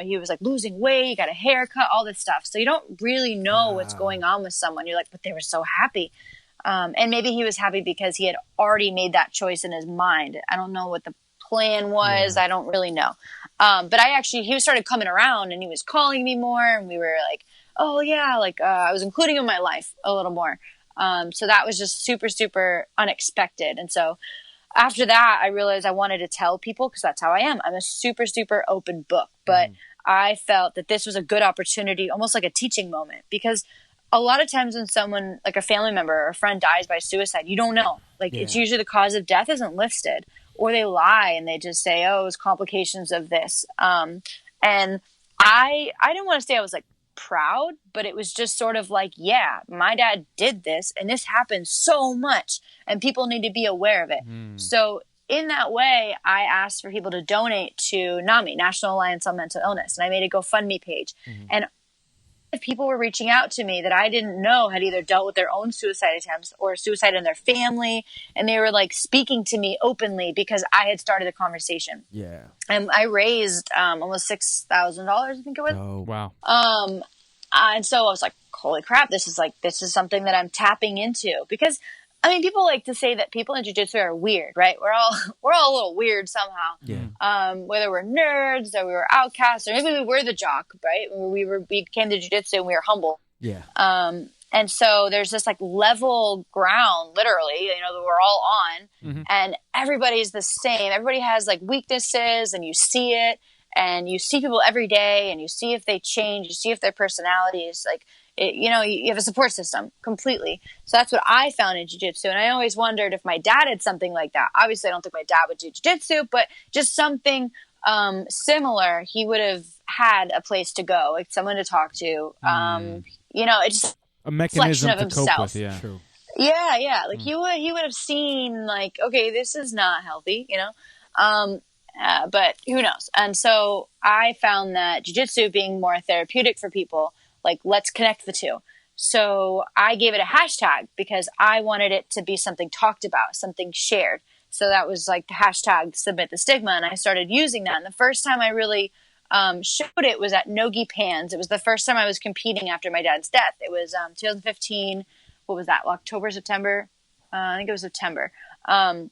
S3: he was like losing weight, he got a haircut, all this stuff. So you don't really know what's going on with someone. You're like, but they were so happy. And maybe he was happy because he had already made that choice in his mind. I don't know what the plan was. I don't really know. But he started coming around and he was calling me more and we were like, oh yeah, like, I was including him in my life a little more. So that was just super, super unexpected. And so after that, I realized I wanted to tell people because that's how I am. I'm a super, super open book, but I felt that this was a good opportunity, almost like a teaching moment, because a lot of times when someone like a family member or a friend dies by suicide, you don't know. Like it's usually the cause of death isn't listed or they lie and they just say, oh, it was complications of this. And I didn't want to say I was like proud, but it was just sort of like, yeah, my dad did this and this happened so much and people need to be aware of it. So in that way, I asked for people to donate to NAMI, National Alliance on Mental Illness. And I made a GoFundMe page. And if people were reaching out to me that I didn't know had either dealt with their own suicide attempts or suicide in their family. And they were like speaking to me openly because I had started the conversation.
S1: Yeah.
S3: And I raised almost $6,000, I think it was.
S1: Oh,
S2: wow.
S3: And so I was like, holy crap, this is something that I'm tapping into because I mean, people like to say that people in jiu-jitsu are weird, right? We're all a little weird somehow.
S1: Yeah.
S3: Whether we're nerds or we were outcasts or maybe we were the jock, right? We came to jiu-jitsu and we were humble.
S1: Yeah.
S3: And so there's this like level ground, literally, that we're all on and everybody's the same. Everybody has like weaknesses and you see it and you see people every day and you see if they change, you see if their personality is like, you have a support system completely. So that's what I found in jiu-jitsu. And I always wondered if my dad had something like that. Obviously, I don't think my dad would do jiu-jitsu, but just something similar. He would have had a place to go, like someone to talk to. It's just
S2: a mechanism
S3: of
S2: to
S3: himself.
S2: cope with. Yeah,
S1: True.
S3: Yeah. Like he would have seen like, okay, this is not healthy, but who knows? And so I found that jiu-jitsu being more therapeutic for people, like, let's connect the two. So I gave it a hashtag because I wanted it to be something talked about, something shared. So that was like the hashtag Submit the Stigma. And I started using that. And the first time I really showed it was at Nogi Pans. It was the first time I was competing after my dad's death. It was 2015. What was that? October, September? I think it was September. I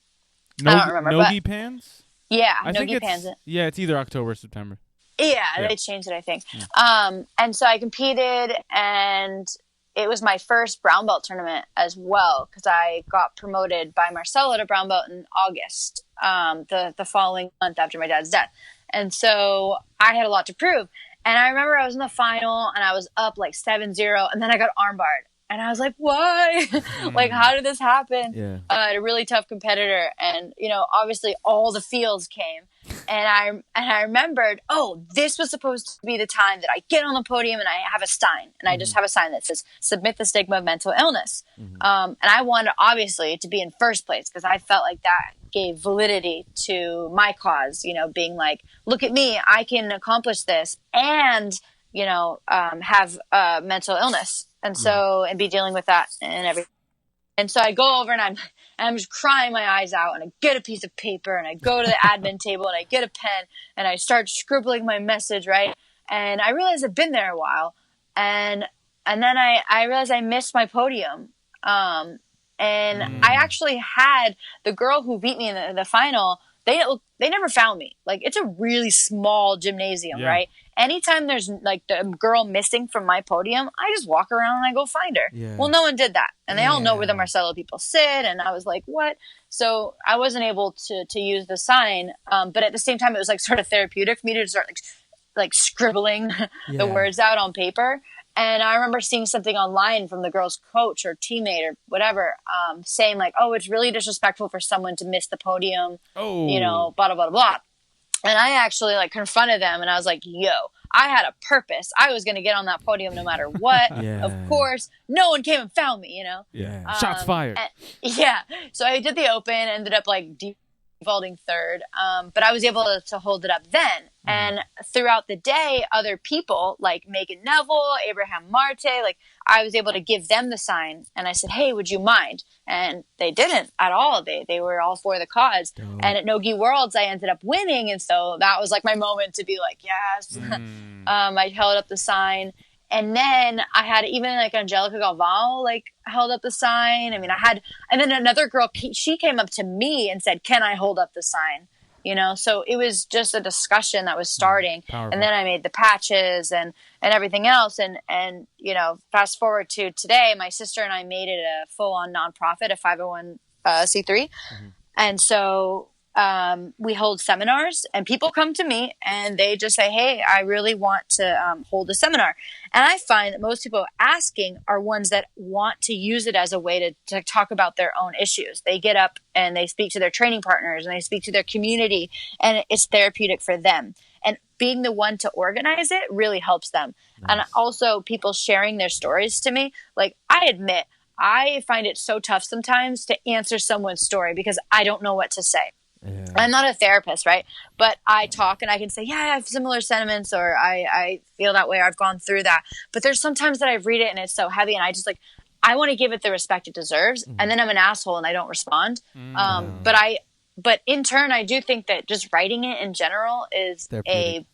S3: don't remember.
S2: Nogi Pans?
S3: Yeah,
S2: I
S3: Nogi
S2: think
S3: Pans.
S2: it's either October or September.
S3: Yeah, they changed it, I think. And so I competed, and it was my first brown belt tournament as well because I got promoted by Marcelo to brown belt in August, the following month after my dad's death. And so I had a lot to prove. And I remember I was in the final, and I was up like 7-0, and then I got armbarred. And I was like, why? Like, how did this happen?
S1: Yeah.
S3: A really tough competitor. And, obviously all the feels came. And I remembered, oh, this was supposed to be the time that I get on the podium and I have a sign. And I just have a sign that says, Submit the Stigma of Mental Illness. And I wanted, obviously, to be in first place because I felt like that gave validity to my cause, being like, look at me, I can accomplish this and, have mental illness. And so, and be dealing with that and everything. And so I go over and I'm just crying my eyes out and I get a piece of paper and I go to the admin table and I get a pen and I start scribbling my message, right? And I realize I've been there a while. And then I realized I missed my podium. And I actually had the girl who beat me in the final, they never found me. Like, it's a really small gymnasium, right? Anytime there's like the girl missing from my podium, I just walk around and I go find her. Yeah. Well, no one did that. And they all know where the Marcelo people sit. And I was like, what? So I wasn't able to use the sign. But at the same time, it was like sort of therapeutic for me to start like scribbling the words out on paper. And I remember seeing something online from the girl's coach or teammate or whatever, saying like, oh, it's really disrespectful for someone to miss the podium, you know, blah, blah, blah, blah. And I actually like confronted them and I was like, yo, I had a purpose. I was going to get on that podium no matter what. Of course, no one came and found me, you know?
S2: Shots fired.
S3: So I did the Open, ended up like defaulting third. But I was able to hold it up then. And throughout the day, other people like Megan Neville, Abraham Marte, like I was able to give them the sign. And I said, hey, would you mind? And they didn't at all. They were all for the cause. And at Nogi Worlds, I ended up winning. And so that was like my moment to be like, yes. I held up the sign. And then I had even like Angelica Galvão like held up the sign. I mean, and then another girl, she came up to me and said, can I hold up the sign? You know, so it was just a discussion that was starting.
S2: Powerful.
S3: And then I made the patches and everything else. And, you know, fast forward to today, my sister and I made it a full on nonprofit, a 501c3. And so we hold seminars and people come to me and they just say, hey, I really want to hold a seminar. And I find that most people asking are ones that want to use it as a way to talk about their own issues. They get up and they speak to their training partners and they speak to their community and it's therapeutic for them. And being the one to organize it really helps them. And also people sharing their stories to me. Like I admit, I find it so tough sometimes to answer someone's story because I don't know what to say. I'm not a therapist, right? But I talk and I can say, yeah, I have similar sentiments or I feel that way. Or I've gone through that. But there's sometimes that I read it and it's so heavy and I just like, I want to give it the respect it deserves. And then I'm an asshole and I don't respond. But in turn, I do think that just writing it in general is therapeutic.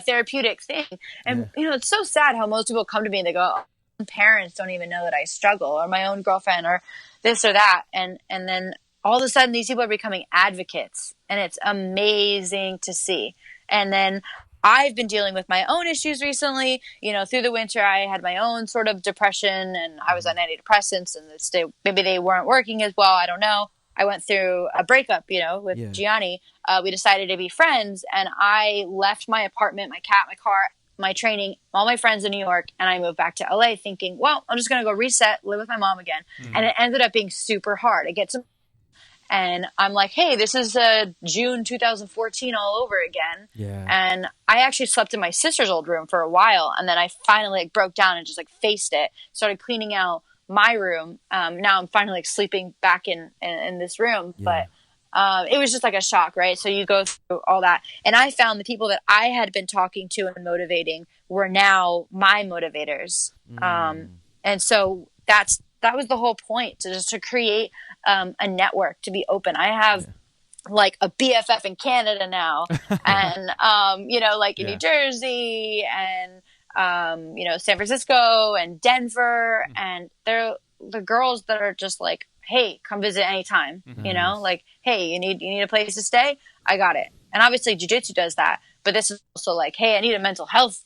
S3: Therapeutic thing. And, you know, it's so sad how most people come to me and they go, oh, my parents don't even know that I struggle or my own girlfriend or this or that. And then all of a sudden these people are becoming advocates and it's amazing to see. And then I've been dealing with my own issues recently. You know, through the winter, I had my own sort of depression and I was on antidepressants and maybe they weren't working as well. I don't know. I went through a breakup, you know, with Gianni. We decided to be friends and I left my apartment, my cat, my car, my training, all my friends in New York, and I moved back to LA thinking, well, I'm just going to go reset, live with my mom again. And it ended up being super hard. And I'm like, hey, this is June 2014 all over again. And I actually slept in my sister's old room for a while. And then I finally like, broke down and just like faced it, started cleaning out my room. Now I'm finally like sleeping back in this room. But it was just like a shock, right? So you go through all that. And I found the people that I had been talking to and motivating were now my motivators. And so that was the whole point, to create a network, to be open. I have like a BFF in Canada now and, you know, like in New Jersey and, you know, San Francisco and Denver. And they're the girls that are just like, hey, come visit anytime, you know, like, hey, you need a place to stay. I got it. And obviously jiu-jitsu does that. But this is also like, hey, I need a mental health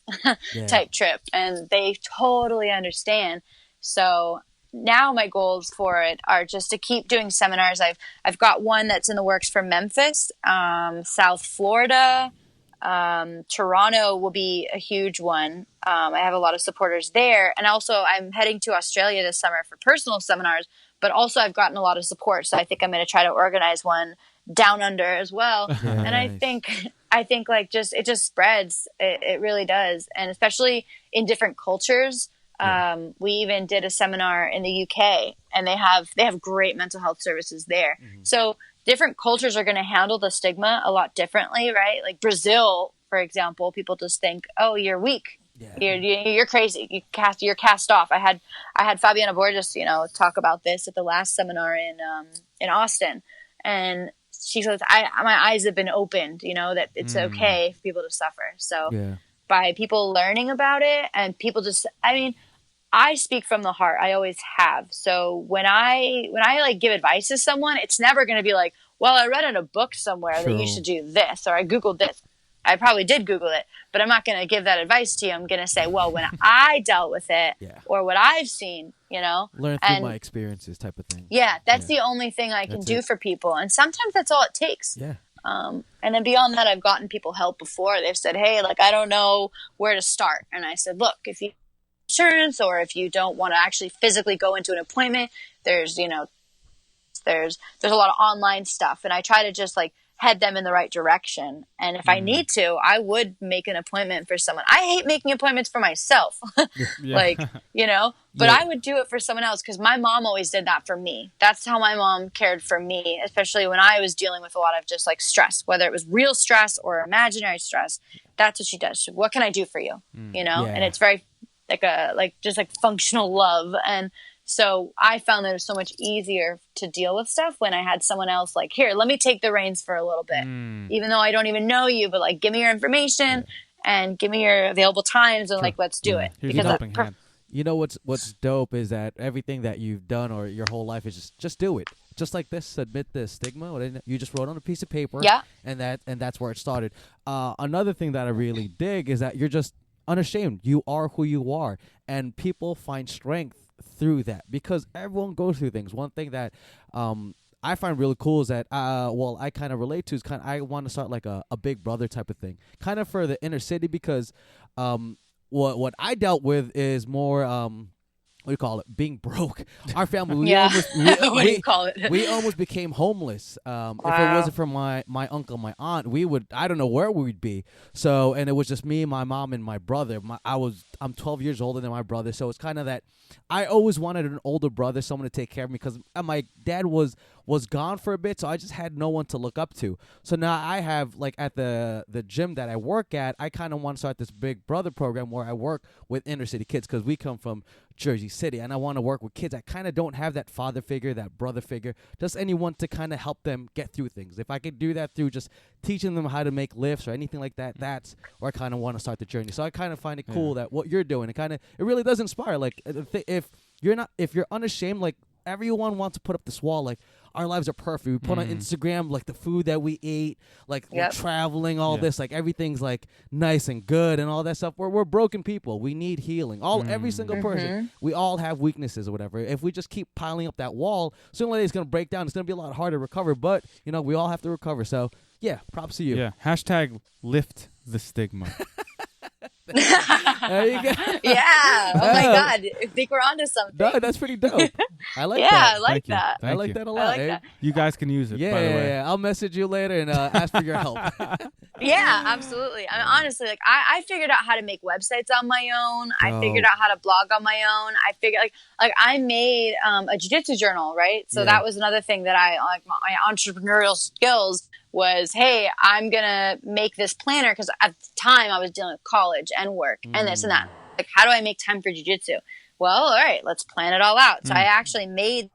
S3: type trip. And they totally understand. So now my goals for it are just to keep doing seminars. I've got one that's in the works for Memphis, South Florida, Toronto will be a huge one. I have a lot of supporters there. And also I'm heading to Australia this summer for personal seminars, but also I've gotten a lot of support. So I think I'm going to try to organize one down under as well. And I think like it just spreads. It really does. And especially in different cultures. We even did a seminar in the UK and they have great mental health services there. So different cultures are going to handle the stigma a lot differently, right? Like Brazil, for example, people just think, oh, you're weak. You're crazy. You're cast off. I had Fabiana Borges, you know, talk about this at the last seminar in Austin. And she says, my eyes have been opened, you know, that it's okay for people to suffer. So by people learning about it and people just, I mean, I speak from the heart. I always have. So when I like give advice to someone, it's never going to be like, well, I read in a book somewhere that you should do this, or I Googled this. I probably did Google it, but I'm not going to give that advice to you. I'm going to say, well, when I dealt with it or what I've seen, you know,
S1: learn through my experiences type of thing.
S3: Yeah. That's the only thing I can do for people. And sometimes that's all it takes. And then beyond that, I've gotten people help before. They've said, hey, like, I don't know where to start. And I said, look, if you insurance, or if you don't want to actually physically go into an appointment, there's there's a lot of online stuff, and I try to just like head them in the right direction. And if I need to, I would make an appointment for someone. I hate making appointments for myself, like, but I would do it for someone else, because my mom always did that for me. That's how my mom cared for me, especially when I was dealing with a lot of just like stress, whether it was real stress or imaginary stress. That's what she does. What can I do for you? And it's very just functional love. And so I found that it was so much easier to deal with stuff when I had someone else like, here, let me take the reins for a little bit, even though I don't even know you, but like, give me your information and give me your available times, and like, let's do it.
S2: Here's because
S1: what's dope is that everything that you've done or your whole life is just do it. Just like this, Submit the Stigma. You just wrote on a piece of paper, and that's where it started. Another thing that I really dig is that you're just unashamed. You are who you are, and people find strength through that, because everyone goes through things. One thing that I find really cool is that I kind of relate to is I want to start like a Big Brother type of thing, kind of for the inner city, because what I dealt with is more what do you call it? Being broke. Our family,
S3: what do you call it?
S1: We almost became homeless. If it wasn't for my uncle, my aunt, I don't know where we would be. So, and it was just me, my mom, and my brother. I'm 12 years older than my brother, so it's kind of that I always wanted an older brother, someone to take care of me, because my dad was gone for a bit, so I just had no one to look up to. So now I have, like, at the gym that I work at, I kind of want to start this Big Brother program where I work with inner city kids, because we come from Jersey City, and I want to work with kids that kind of don't have that father figure, that brother figure, just anyone to kind of help them get through things. If I could do that through just teaching them how to make lifts or anything like that, that's where I kind of want to start the journey. So I kind of find it cool that what you're doing, it really does inspire. Like, if you're unashamed, like, everyone wants to put up this wall, like, our lives are perfect. We put on Instagram, like, the food that we eat, like, we're traveling, all this, like, everything's, like, nice and good and all that stuff. We're broken people. We need healing. Every single person. We all have weaknesses or whatever. If we just keep piling up that wall, sooner or later it's going to break down. It's going to be a lot harder to recover, but, we all have to recover. So, yeah, props to you.
S2: Yeah, hashtag lift the stigma.
S1: There you go.
S3: Yeah. Oh my God. I think we're onto something.
S1: No, that's pretty dope. I like that.
S3: Yeah, I like that.
S1: I like that a lot.
S3: I like that.
S2: You guys can use it, by the way.
S1: Yeah. I'll message you later and ask for your help.
S3: Yeah, absolutely. I mean, honestly, like, I figured out how to make websites on my own. I figured out how to blog on my own. I figured like I made a jiu-jitsu journal, right? So that was another thing that I like, my entrepreneurial skills was, hey, I'm going to make this planner, because at the time I was dealing with college and work and this and that. Like, how do I make time for jiu-jitsu? Well, all right, let's plan it all out. So I actually made a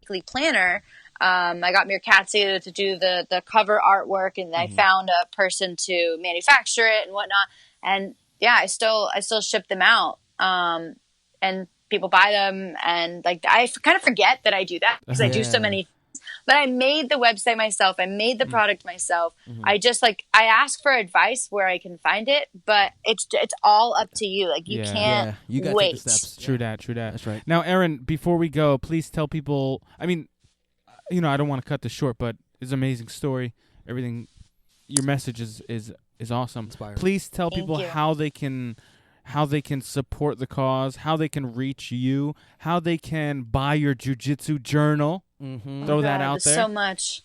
S3: weekly planner. I got Mirkatsi to do the cover artwork, and I found a person to manufacture it and whatnot. And yeah, I still ship them out. And people buy them, and like, I kind of forget that I do that, because I do so many. But I made the website myself. I made the product myself. I just I ask for advice where I can find it, but it's all up to you. Like, you can't
S1: you gotta
S3: wait.
S1: take the steps.
S2: True that.
S1: That's right.
S2: Now, Erin, before we go, please tell people, I mean, I don't want to cut this short, but it's an amazing story. Everything, your message is awesome.
S1: Inspiring.
S2: Please tell people
S3: you.
S2: how they can support the cause, how they can reach you, how they can buy your jiu-jitsu journal. Throw that out there.
S3: So much.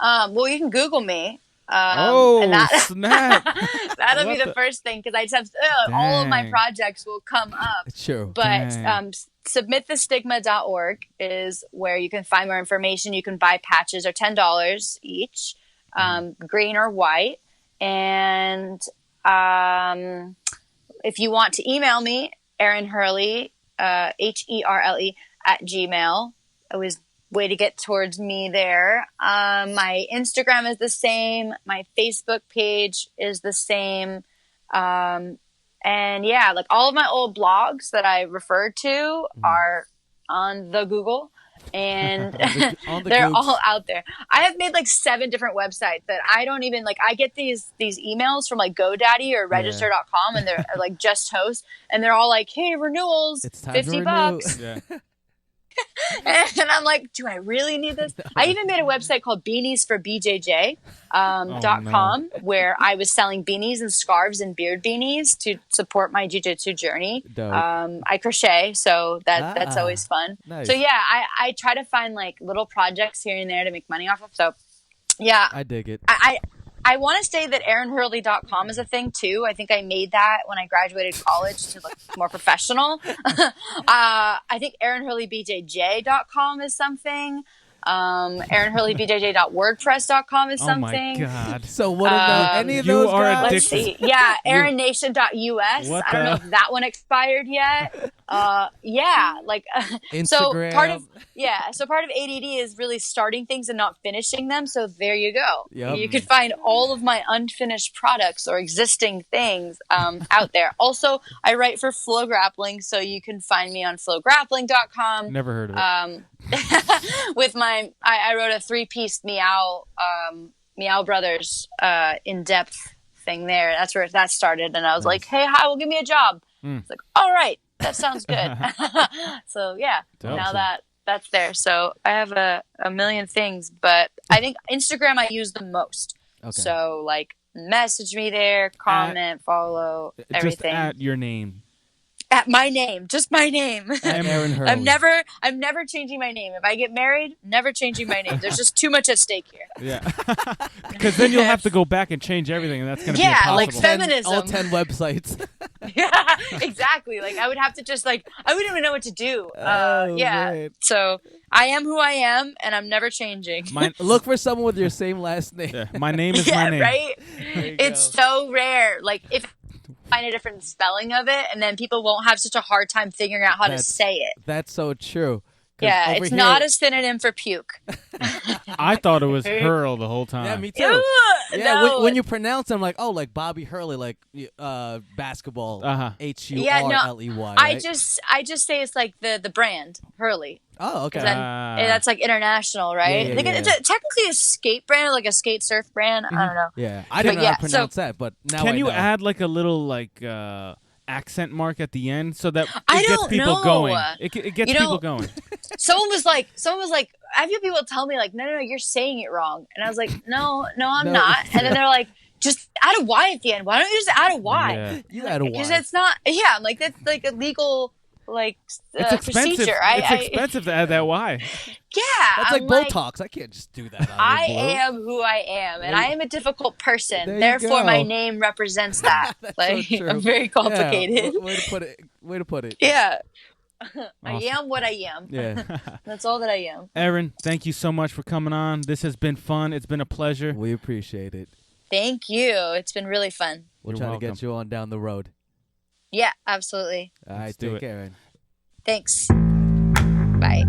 S3: Well, you can Google me.
S2: And snap!
S3: That'll be the first thing, because I just have all of my projects will come up.
S1: Sure.
S3: But submitthestigma.org is where you can find more information. You can buy patches, are $10 each, green or white. And if you want to email me, Erin Herle, HERLE @gmail. Always way to get towards me there. My Instagram is the same. My Facebook page is the same. And yeah, like, all of my old blogs that I referred to are on the Google, and they're all out there. I have made like 7 different websites that I don't even like. I get these emails from like GoDaddy or register.com, and they're like just host, and they're all like, hey, renewals,
S1: it's time
S3: $50.
S1: Yeah.
S3: And I'm like, do I really need this? I even made a website called beaniesforbjj.com where I was selling beanies and scarves and beard beanies to support my jiu-jitsu journey.
S1: Dope.
S3: I crochet, so that's always fun.
S1: Nice.
S3: So yeah, I try to find like little projects here and there to make money off of. So yeah,
S1: I dig it.
S3: I want to say that erinherle.com is a thing too. I think I made that when I graduated college to look more professional. I think erinherlebjj.com is something. erinherlebjj.wordpress.com is something.
S2: Oh my God.
S1: So what about any of those
S2: are
S1: guys?
S3: Let's see. Yeah, erinnation.us.
S2: What
S3: I don't know if that one expired yet. Yeah, like
S1: Instagram.
S3: So part of ADD is really starting things and not finishing them. So there you go.
S1: Yep.
S3: You could find all of my unfinished products or existing things out there. Also, I write for Flow Grappling, so you can find me on flowgrappling.com.
S2: Never heard of it.
S3: With I wrote a 3-piece Meow Brothers in-depth thing there. That's where that started, and I was like, hey, hi, well, give me a job. It's like, all right, that sounds good. So yeah, now that's there. So I have a million things, but I think Instagram I use the most.
S1: Okay.
S3: So like message me there, comment, follow, everything.
S2: Just at your name.
S3: At my name, just my name.
S1: Erin Herle.
S3: I'm never changing my name. If I get married, never changing my name. There's just too much at stake here.
S2: Yeah. Because then you'll have to go back and change everything, and that's going to be impossible.
S3: Like feminism.
S1: All 10 websites.
S3: Yeah, exactly. Like I would have to just I wouldn't even know what to do. Yeah.
S1: Right.
S3: So I am who I am, and I'm never changing.
S1: Look for someone with your same last name.
S2: Yeah, my name is my name.
S3: Right? It's so rare. Like if find a different spelling of it, and then people won't have such a hard time figuring out how to say it.
S1: That's so true.
S3: Yeah, it's not a synonym for puke.
S2: I thought it was Hurl the whole time.
S1: Yeah, me too.
S3: Ew,
S1: Yeah,
S3: no.
S1: when you pronounce them, like, oh, like Bobby Hurley, like basketball, Hurley. Right?
S3: I just say it's like the brand Hurley.
S1: Oh, okay.
S3: That's like international, right?
S1: Yeah,
S3: It's technically a skate brand, like a skate surf brand. I don't know.
S1: Yeah, I didn't know how to pronounce that, but now
S2: Can
S1: I
S2: you
S1: know.
S2: add like a little like accent mark at the end so that
S3: I
S2: it gets
S3: don't
S2: people
S3: know.
S2: going? It gets people going.
S3: Someone was like, I've had people tell me like, no, you're saying it wrong, and I was like, no, I'm not. And then they're like, just add a Y at the end. Why don't you just add a Y?
S2: Yeah.
S1: You add a Y.
S3: Because it's not. Yeah, I'm like that's like a legal
S2: It's expensive.
S3: procedure.
S2: It's expensive to add that Y.
S3: Yeah,
S1: That's
S3: I'm
S1: like Botox. I can't just do that.
S3: I am who I am, and I am a difficult person. Therefore, my name represents that.
S1: So true.
S3: I'm very complicated.
S1: Yeah, way to put it.
S3: Yeah. I
S2: Awesome.
S3: am what I am.
S1: Yeah.
S3: That's all that I am.
S2: Erin, thank you so much for coming on. This has been fun. It's been a pleasure.
S1: We appreciate it.
S3: Thank you. It's been really fun.
S1: We'll
S2: You're
S1: try
S2: welcome.
S1: to get you on down the road.
S3: Yeah, absolutely.
S1: All right,
S2: Let's do
S1: take
S2: it.
S1: care, Erin.
S3: Thanks. Bye.